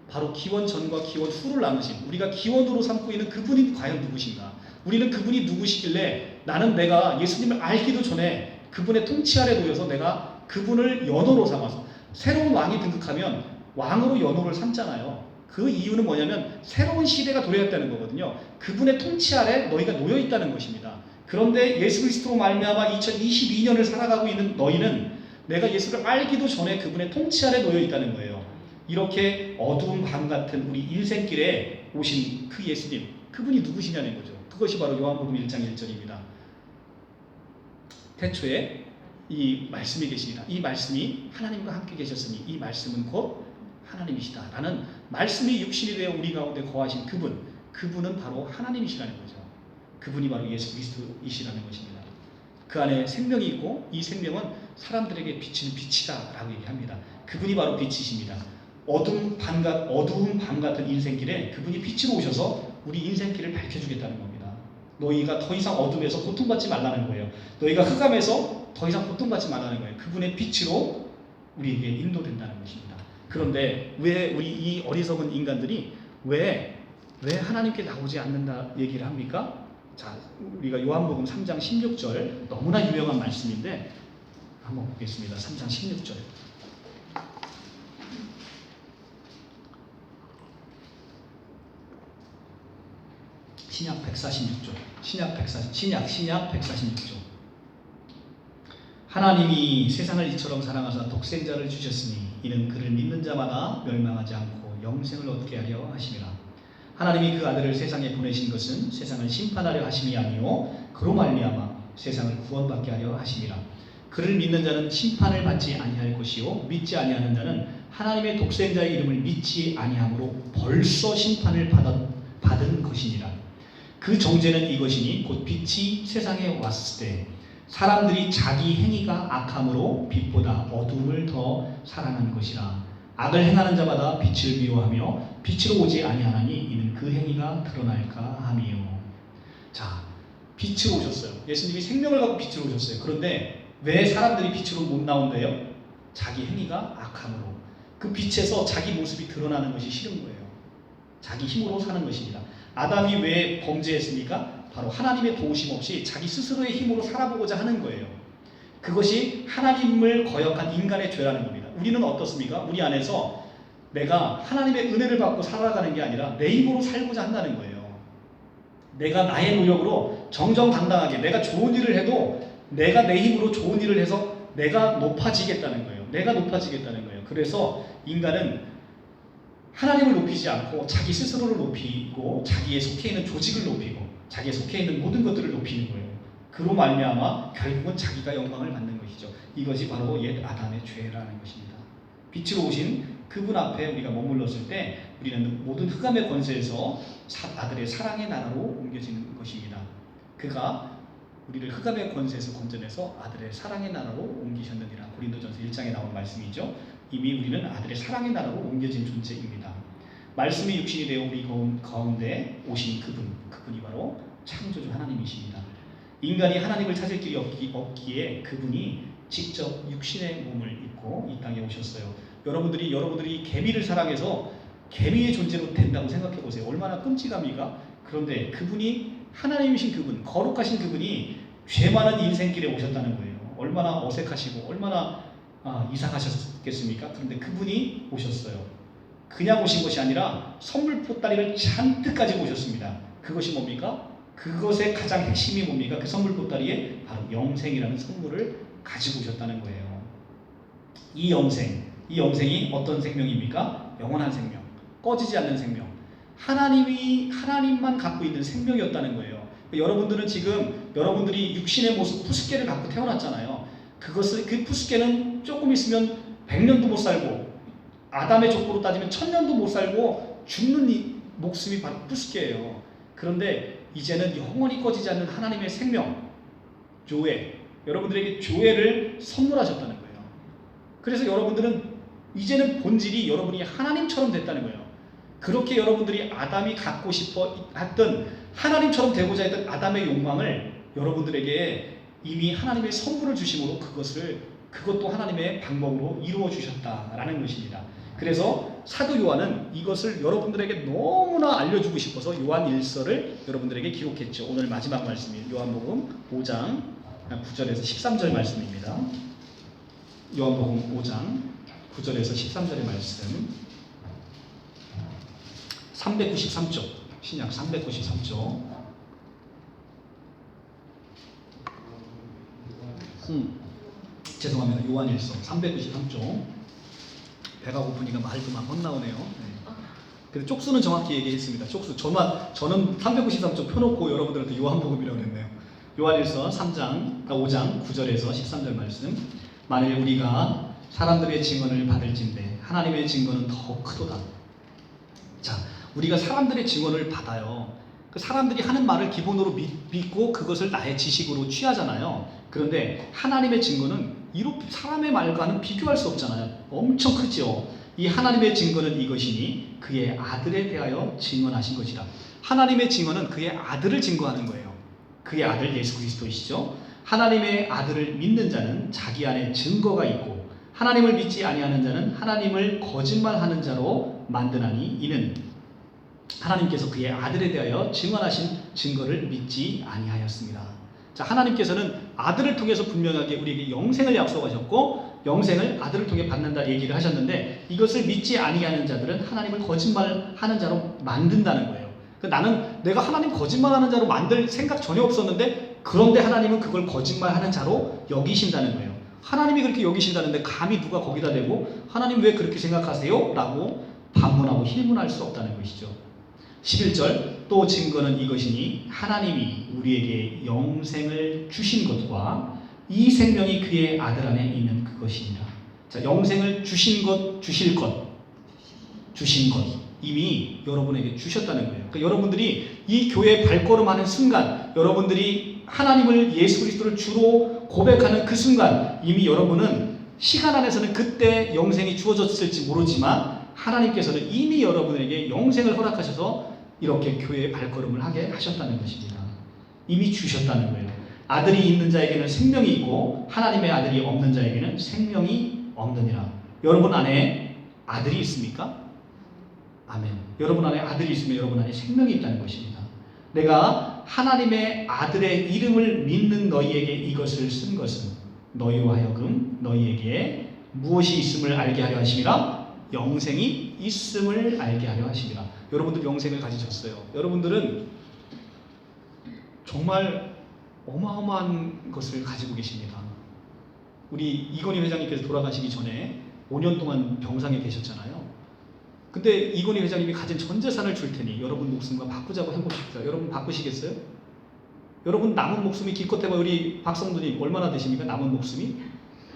바로 기원 전과 기원 후를 나누신, 우리가 기원으로 삼고 있는 그분이 과연 누구신가? 우리는 그분이 누구시길래 나는 내가 예수님을 알기도 전에 그분의 통치 아래 놓여서 내가 그분을 연호로 삼아서, 새로운 왕이 등극하면 왕으로 연호를 삼잖아요. 그 이유는 뭐냐면 새로운 시대가 도래했다는 거거든요. 그분의 통치 아래 너희가 놓여 있다는 것입니다. 그런데 예수 그리스도로 말미암아 2022년을 살아가고 있는 너희는 내가 예수를 알기도 전에 그분의 통치 아래 놓여 있다는 거예요. 이렇게 어두운 밤 같은 우리 인생길에 오신 그 예수님, 그분이 누구시냐는 거죠. 그것이 바로 요한복음 1장 1절입니다. 태초에 이 말씀이 계십니다. 이 말씀이 하나님과 함께 계셨으니 이 말씀은 곧 하나님이시다 라는 말씀이 육신이 되어 우리 가운데 거하신 그분은 바로 하나님이시라는 거죠. 그분이 바로 예수 그리스도이시라는 것입니다. 그 안에 생명이 있고 이 생명은 사람들에게 비치는 빛이다 라고 얘기합니다. 그분이 바로 빛이십니다. 어두운 밤 같은 인생길에 그분이 빛으로 오셔서 우리 인생길을 밝혀주겠다는 겁니다. 너희가 더 이상 어둠에서 고통받지 말라는 거예요. 너희가 흑암에서 더 이상 고통받지 말라는 거예요. 그분의 빛으로 우리에게 인도된다는 것입니다. 그런데 왜 우리 이 어리석은 인간들이 왜 하나님께 나오지 않는다 얘기를 합니까? 자, 우리가 요한복음 3장 16절 너무나 유명한 말씀인데 한번 보겠습니다. 3장 16절. 신약 146조. 신약 146조. 하나님이 세상을 이처럼 사랑하사 독생자를 주셨으니 이는 그를 믿는 자마다 멸망하지 않고 영생을 얻게 하려 하심이라. 하나님이 그 아들을 세상에 보내신 것은 세상을 심판하려 하심이 아니요 그로 말미암아 세상을 구원받게 하려 하심이라. 그를 믿는 자는 심판을 받지 아니할 것이요 믿지 아니하는 자는 하나님의 독생자의 이름을 믿지 아니함으로 벌써 심판을 받은 것이니라. 그 정죄는 이것이니 곧 빛이 세상에 왔을 때 사람들이 자기 행위가 악함으로 빛보다 어둠을 더 사랑한 것이라. 악을 행하는 자마다 빛을 미워하며 빛으로 오지 아니하나니 이는 그 행위가 드러날까 함이요. 자, 빛으로 오셨어요. 예수님이 생명을 갖고 빛으로 오셨어요. 그런데 왜 사람들이 빛으로 못 나온대요? 자기 행위가 악함으로. 그 빛에서 자기 모습이 드러나는 것이 싫은 거예요. 자기 힘으로 사는 것입니다. 아담이 왜 범죄했습니까? 바로 하나님의 도우심 없이 자기 스스로의 힘으로 살아보고자 하는 거예요. 그것이 하나님을 거역한 인간의 죄라는 겁니다. 우리는 어떻습니까? 우리 안에서 내가 하나님의 은혜를 받고 살아가는 게 아니라 내 힘으로 살고자 한다는 거예요. 내가 나의 노력으로 정정당당하게 내가 좋은 일을 해도 내가 내 힘으로 좋은 일을 해서 내가 높아지겠다는 거예요. 내가 높아지겠다는 거예요. 그래서 인간은 하나님을 높이지 않고 자기 스스로를 높이고 자기의 속해 있는 조직을 높이고 자기의 속해 있는 모든 것들을 높이는 거예요. 그로 말미암아 결국은 자기가 영광을 받는 것이죠. 이것이 바로 옛 아담의 죄라는 것입니다. 빛으로 오신 그분 앞에 우리가 머물렀을 때 우리는 모든 흑암의 권세에서 아들의 사랑의 나라로 옮겨지는 것입니다. 그가 우리를 흑암의 권세에서 건져내서 아들의 사랑의 나라로 옮기셨느니라. 고린도전서 1장에 나온 말씀이죠. 이미 우리는 아들의 사랑의 나라로 옮겨진 존재입니다. 말씀이 육신이 되어 우리 가운데 오신 그분이 바로 창조주 하나님이십니다. 인간이 하나님을 찾을 길이 없기에 그분이 직접 육신의 몸을 입고 이 땅에 오셨어요. 여러분들이 개미를 사랑해서 개미의 존재로 된다고 생각해 보세요. 얼마나 끔찍합니까? 그런데 그분이 하나님이신 그분, 거룩하신 그분이 죄 많은 인생길에 오셨다는 거예요. 얼마나 어색하시고 얼마나 이상하셨겠습니까? 그런데 그분이 오셨어요. 그냥 오신 것이 아니라 선물 보따리를 잔뜩 가지고 오셨습니다. 그것이 뭡니까? 그것의 가장 핵심이 뭡니까? 그 선물 보따리에 바로 영생이라는 선물을 가지고 오셨다는 거예요. 이 영생이 어떤 생명입니까? 영원한 생명, 꺼지지 않는 생명, 하나님만 갖고 있는 생명이었다는 거예요. 여러분들은 지금 여러분들이 육신의 모습 푸스케를 갖고 태어났잖아요. 그 푸스케는 조금 있으면 100년도 못 살고 아담의 족보로 따지면 1000년도 못 살고 죽는 이 목숨이 바로 푸스케예요. 그런데 이제는 영원히 꺼지지 않는 하나님의 생명, 조회, 여러분들에게 조회를 선물하셨다는 거예요. 그래서 여러분들은 이제는 본질이 여러분이 하나님처럼 됐다는 거예요. 그렇게 여러분들이 아담이 갖고 싶어 했던 하나님처럼 되고자 했던 아담의 욕망을 여러분들에게 이미 하나님의 선물을 주심으로 그것도 하나님의 방법으로 이루어 주셨다라는 것입니다. 그래서 사도 요한은 이것을 여러분들에게 너무나 알려주고 싶어서 요한 1서를 여러분들에게 기록했죠. 오늘 마지막 말씀이 요한복음 5장 9절에서 13절 말씀입니다. 요한복음 5장 9절에서 13절의 말씀. 393쪽, 신약 393쪽. 죄송합니다. 요한일서 393쪽. 배가 고프니까 말도 막 헛나오네요. 네. 근데 쪽수는 정확히 얘기했습니다. 쪽수. 저는 393쪽 펴놓고 여러분들한테 요한복음이라고 했네요. 요한일서 5장 9절에서 13절 말씀. 만일 우리가 사람들의 증언을 받을진대 하나님의 증거는 더 크도다. 자, 우리가 사람들의 증언을 받아요. 그 사람들이 하는 말을 기본으로 믿고 그것을 나의 지식으로 취하잖아요. 그런데 하나님의 증거는 사람의 말과는 비교할 수 없잖아요. 엄청 크죠. 이 하나님의 증거는 이것이니 그의 아들에 대하여 증언하신 것이라. 하나님의 증언은 그의 아들을 증거하는 거예요. 그의 아들 예수 그리스도이시죠. 하나님의 아들을 믿는 자는 자기 안에 증거가 있고 하나님을 믿지 아니하는 자는 하나님을 거짓말하는 자로 만드나니 이는 하나님께서 그의 아들에 대하여 증언하신 증거를 믿지 아니하였습니다. 자, 하나님께서는 아들을 통해서 분명하게 우리에게 영생을 약속하셨고 영생을 아들을 통해 받는다 얘기를 하셨는데 이것을 믿지 아니하는 자들은 하나님을 거짓말하는 자로 만든다는 거예요. 나는 내가 하나님 거짓말하는 자로 만들 생각 전혀 없었는데 그런데 하나님은 그걸 거짓말하는 자로 여기신다는 거예요. 하나님이 그렇게 여기신다는데 감히 누가 거기다 대고 하나님 왜 그렇게 생각하세요? 라고 반문하고 힐문할 수 없다는 것이죠. 11절 또 증거는 이것이니 하나님이 우리에게 영생을 주신 것과 이 생명이 그의 아들 안에 있는 그것이니라. 자, 영생을 주신 것, 주신 것 이미 여러분에게 주셨다는 거예요. 그러니까 여러분들이 이 교회에 발걸음하는 순간 여러분들이 하나님을 예수 그리스도를 주로 고백하는 그 순간 이미 여러분은 시간 안에서는 그때 영생이 주어졌을지 모르지만 하나님께서는 이미 여러분에게 영생을 허락하셔서 이렇게 교회에 발걸음을 하게 하셨다는 것입니다. 이미 주셨다는 거예요. 아들이 있는 자에게는 생명이 있고 하나님의 아들이 없는 자에게는 생명이 없느니라. 여러분 안에 아들이 있습니까? 아멘. 여러분 안에 아들이 있으면 여러분 안에 생명이 있다는 것입니다. 내가 하나님의 아들의 이름을 믿는 너희에게 이것을 쓴 것은 너희로 하여금 너희에게 무엇이 있음을 알게 하려 하심이라? 영생이 있음을 알게 하려 하심이라. 여러분들 영생을 가지셨어요. 여러분들은 정말 어마어마한 것을 가지고 계십니다. 우리 이건희 회장님께서 돌아가시기 전에 5년 동안 병상에 계셨잖아요. 근데 이건희 회장님이 가진 전 재산을 줄 테니 여러분 목숨과 바꾸자고 해보십시오. 여러분 바꾸시겠어요? 여러분 남은 목숨이 기껏 해봐 우리 박성두님 얼마나 되십니까? 남은 목숨이?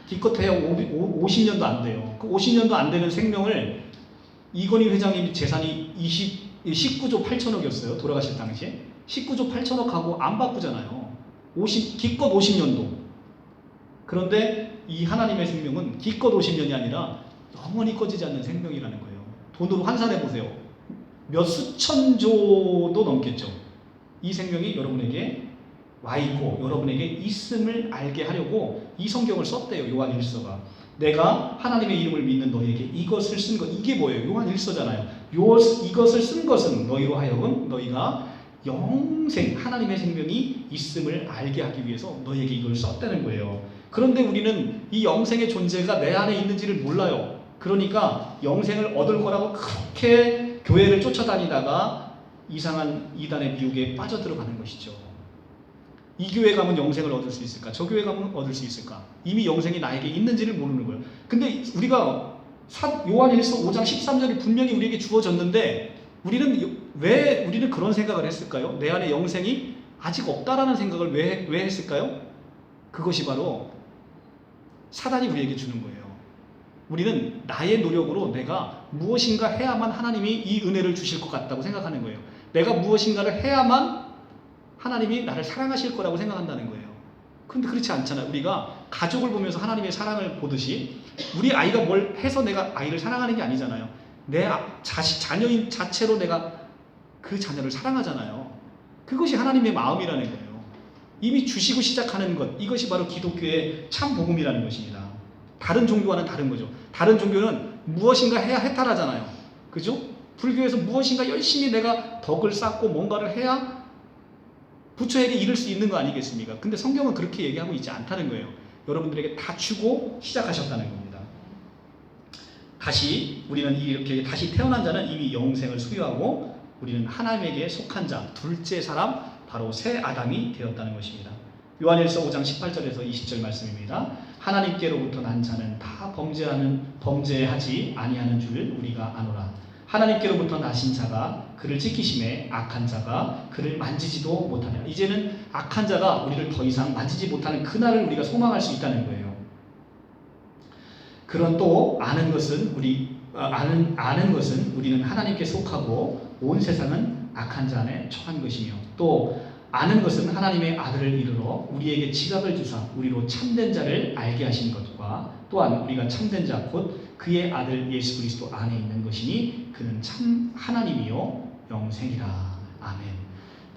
기껏 해야 50년도 안 돼요. 그 50년도 안 되는 생명을 이건희 회장님 재산이 19조 8천억이었어요. 돌아가실 당시에. 19조 8천억하고 안 바꾸잖아요. 기껏 50년도. 그런데 이 하나님의 생명은 기껏 50년이 아니라 영원히 꺼지지 않는 생명이라는 거예요. 돈으로 환산해 보세요. 몇 수천 조도 넘겠죠. 이 생명이 여러분에게 와 있고 여러분에게 있음을 알게 하려고 이 성경을 썼대요. 요한 1서가. 내가 하나님의 이름을 믿는 너희에게 이것을 쓴 것. 이게 뭐예요? 요한 1서잖아요. 이것을 쓴 것은 너희로 하여금 너희가 영생, 하나님의 생명이 있음을 알게 하기 위해서 너희에게 이걸 썼다는 거예요. 그런데 우리는 이 영생의 존재가 내 안에 있는지를 몰라요. 그러니까 영생을 얻을 거라고 그렇게 교회를 쫓아다니다가 이상한 이단의 미혹에 빠져들어가는 것이죠. 이 교회 가면 영생을 얻을 수 있을까? 저 교회 가면 얻을 수 있을까? 이미 영생이 나에게 있는지를 모르는 거예요. 근데 우리가 요한일서 5장 13절이 분명히 우리에게 주어졌는데 우리는 그런 생각을 했을까요? 내 안에 영생이 아직 없다라는 생각을 왜 했을까요? 그것이 바로 사단이 우리에게 주는 거예요. 우리는 나의 노력으로 내가 무엇인가 해야만 하나님이 이 은혜를 주실 것 같다고 생각하는 거예요. 내가 무엇인가를 해야만 하나님이 나를 사랑하실 거라고 생각한다는 거예요. 그런데 그렇지 않잖아요. 우리가 가족을 보면서 하나님의 사랑을 보듯이 우리 아이가 뭘 해서 내가 아이를 사랑하는 게 아니잖아요. 내 자녀인 자체로 내가 그 자녀를 사랑하잖아요. 그것이 하나님의 마음이라는 거예요. 이미 주시고 시작하는 것, 이것이 바로 기독교의 참 복음이라는 것입니다. 다른 종교와는 다른 거죠. 다른 종교는 무엇인가 해야 해탈하잖아요. 그죠? 불교에서 무엇인가 열심히 내가 덕을 쌓고 뭔가를 해야 부처에게 이를 수 있는 거 아니겠습니까? 근데 성경은 그렇게 얘기하고 있지 않다는 거예요. 여러분들에게 다 주고 시작하셨다는 겁니다. 다시 우리는 이렇게 다시 태어난 자는 이미 영생을 소유하고 우리는 하나님에게 속한 자, 둘째 사람, 바로 새 아담이 되었다는 것입니다. 요한일서 5장 18절에서 20절 말씀입니다. 하나님께로부터 난 자는 다 범죄하지 아니하는 줄 우리가 아노라. 하나님께로부터 나신 자가 그를 지키심에 악한 자가 그를 만지지도 못하냐. 이제는 악한 자가 우리를 더 이상 만지지 못하는 그날을 우리가 소망할 수 있다는 거예요. 그런 또 아는 것은 우리는 하나님께 속하고 온 세상은 악한 자 안에 처한 것이며, 또 아는 것은 하나님의 아들을 이르러 우리에게 지각을 주사 우리로 참된 자를 알게 하신 것과 또한 우리가 참된 자 곧 그의 아들 예수 그리스도 안에 있는 것이니 그는 참 하나님이요 영생이라. 아멘.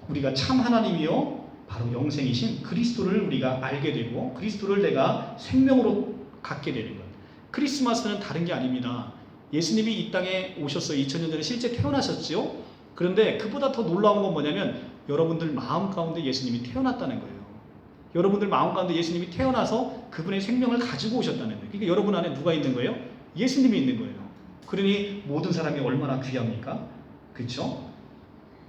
우리가 참 하나님이요 바로 영생이신 그리스도를 우리가 알게 되고 그리스도를 내가 생명으로 갖게 되는 것. 크리스마스는 다른 게 아닙니다. 예수님이 이 땅에 오셨어요. 2000년 전에 실제 태어나셨지요. 그런데 그보다 더 놀라운 건 뭐냐면 여러분들 마음 가운데 예수님이 태어났다는 거예요. 여러분들 마음 가운데 예수님이 태어나서 그분의 생명을 가지고 오셨다는 거예요. 그러니까 여러분 안에 누가 있는 거예요? 예수님이 있는 거예요. 그러니 모든 사람이 얼마나 귀합니까? 그렇죠?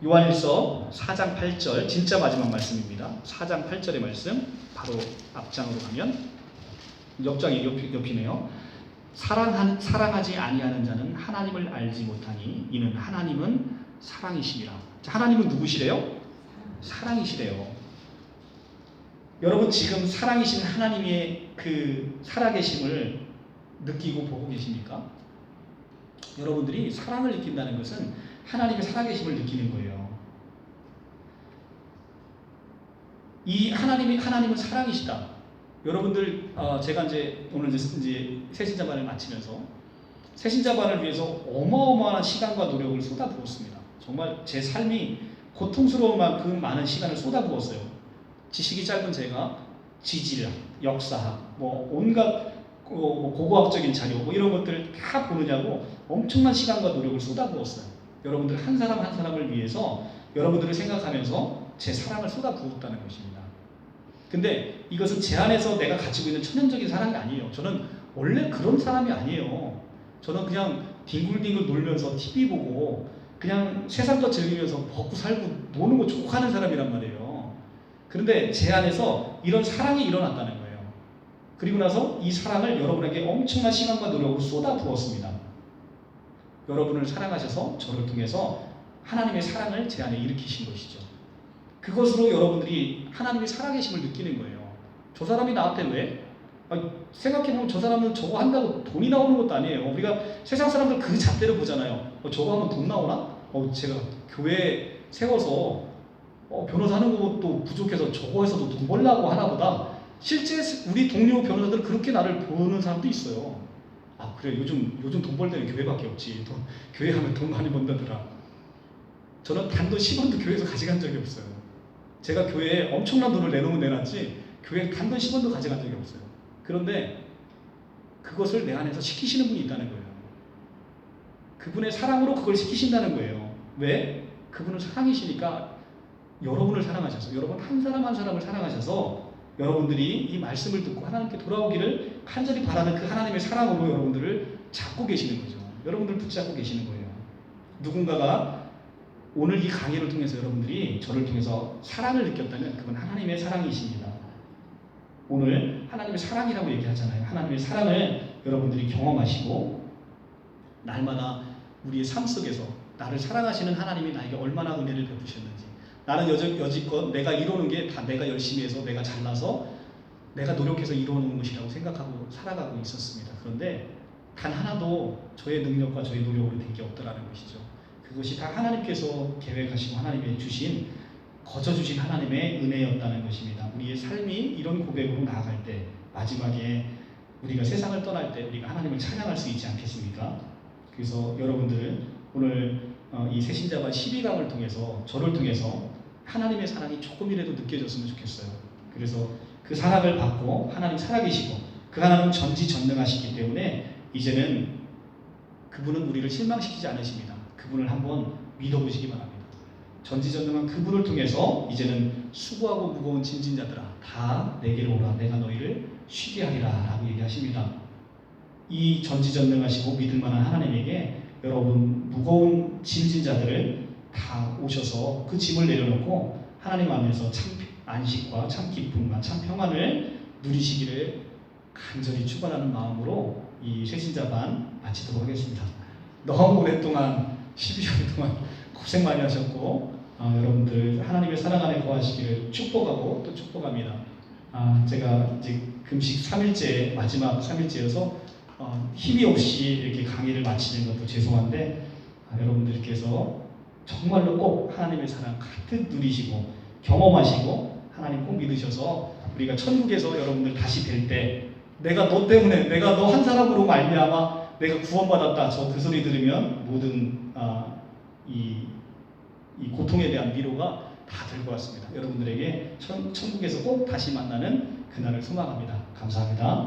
요한일서 4장 8절 진짜 마지막 말씀입니다. 4장 8절의 말씀 바로 앞장으로 가면 옆장이 옆이네요. 사랑하지 아니하는 자는 하나님을 알지 못하니 이는 하나님은 사랑이시니라. 하나님은 누구시래요? 사랑이시래요. 여러분 지금 사랑이신 하나님의 그 살아계심을 느끼고 보고 계십니까? 여러분들이 사랑을 느낀다는 것은 하나님의 살아계심을 느끼는 거예요. 이 하나님은 사랑이시다. 여러분들 제가 오늘 새신자반을 마치면서 새신자반을 위해서 어마어마한 시간과 노력을 쏟아부었습니다. 정말 제 삶이 고통스러운 만큼 많은 시간을 쏟아부었어요. 지식이 짧은 제가 지질학, 역사학, 온갖 고고학적인 자료 이런 것들을 다 보느냐고 엄청난 시간과 노력을 쏟아부었어요. 여러분들 한 사람 한 사람을 위해서 여러분들을 생각하면서 제 사랑을 쏟아부었다는 것입니다. 근데 이것은 제 안에서 내가 가지고 있는 천연적인 사랑이 아니에요. 저는 원래 그런 사람이 아니에요. 저는 그냥 뒹굴뒹굴 놀면서 TV 보고 그냥 세상 것 즐기면서 먹고 살고 노는 거 좋고 하는 사람이란 말이에요. 그런데 제 안에서 이런 사랑이 일어났다는 거예요. 그리고 나서 이 사랑을 여러분에게 엄청난 시간과 노력으로 쏟아 부었습니다. 여러분을 사랑하셔서 저를 통해서 하나님의 사랑을 제 안에 일으키신 것이죠. 그것으로 여러분들이 하나님의 살아계심을 느끼는 거예요. 저 사람이 나한테 왜? 생각해보면 저 사람은 저거 한다고 돈이 나오는 것도 아니에요. 우리가 세상 사람들 그 잣대로 보잖아요. 저거 하면 돈 나오나? 제가 교회 세워서 변호사 하는 것도 부족해서 저거 해서도 돈 벌려고 하나 보다. 실제 우리 동료 변호사들은 그렇게 나를 보는 사람도 있어요. 그래 요즘 돈 벌 때는 교회밖에 없지. 교회 하면 돈 많이 번다더라. 저는 단돈 10원도 교회에서 가져간 적이 없어요. 제가 교회에 엄청난 돈을 내놓으면 내놨지 교회에 단돈 10원도 가져간 적이 없어요. 그런데 그것을 내 안에서 시키시는 분이 있다는 거예요. 그분의 사랑으로 그걸 시키신다는 거예요. 왜? 그분은 사랑이시니까 여러분을 사랑하셔서 여러분 한 사람 한 사람을 사랑하셔서 여러분들이 이 말씀을 듣고 하나님께 돌아오기를 간절히 바라는 그 하나님의 사랑으로 여러분들을 잡고 계시는 거죠. 여러분들 붙잡고 계시는 거예요. 누군가가 오늘 이 강의를 통해서 여러분들이 저를 통해서 사랑을 느꼈다면 그건 하나님의 사랑이십니다. 오늘 하나님의 사랑이라고 얘기하잖아요. 하나님의 사랑을 여러분들이 경험하시고 날마다 우리의 삶 속에서 나를 사랑하시는 하나님이 나에게 얼마나 은혜를 베푸셨는지, 나는 여지껏 내가 이루는 게 다 내가 열심히 해서 내가 잘나서 내가 노력해서 이루는 것이라고 생각하고 살아가고 있었습니다. 그런데 단 하나도 저의 능력과 저의 노력으로 된 게 없더라는 것이죠. 그것이 다 하나님께서 계획하시고 하나님의 주신 거저주신 하나님의 은혜였다는 것입니다. 우리의 삶이 이런 고백으로 나아갈 때 마지막에 우리가 세상을 떠날 때 우리가 하나님을 찬양할 수 있지 않겠습니까? 그래서 여러분들 오늘 이 새신자반 12강을 통해서 저를 통해서 하나님의 사랑이 조금이라도 느껴졌으면 좋겠어요. 그래서 그 사랑을 받고 하나님 살아계시고 그 하나님 전지전능하시기 때문에 이제는 그분은 우리를 실망시키지 않으십니다. 그분을 한번 믿어보시기 바랍니다. 전지전능한 그분을 통해서 이제는 수고하고 무거운 짐진 자들아 다 내게로 오라 내가 너희를 쉬게 하리라 라고 얘기하십니다. 이 전지전능하시고 믿을만한 하나님에게 여러분 무거운 짐진 자들을 다 오셔서 그 짐을 내려놓고 하나님 안에서 참 안식과 참 기쁨과 참 평안을 누리시기를 간절히 축원하는 마음으로 이 새신자반 마치도록 하겠습니다. 너무 오랫동안 12년 동안 고생 많이 하셨고 여러분들 하나님의 사랑 안에 거하시기를 축복하고 또 축복합니다. 제가 이제 금식 3일째 마지막 3일째여서 힘이 없이 이렇게 강의를 마치는 것도 죄송한데 여러분들께서 정말로 꼭 하나님의 사랑 가득 누리시고 경험하시고 하나님 꼭 믿으셔서 우리가 천국에서 여러분들 다시 뵐 때 내가 너 때문에 내가 너 한 사람으로 말미암아 내가 구원받았다 저 그 소리 들으면 모든 이 고통에 대한 위로가 다 될 것 같습니다. 여러분들에게 천국에서 꼭 다시 만나는 그날을 소망합니다. 감사합니다.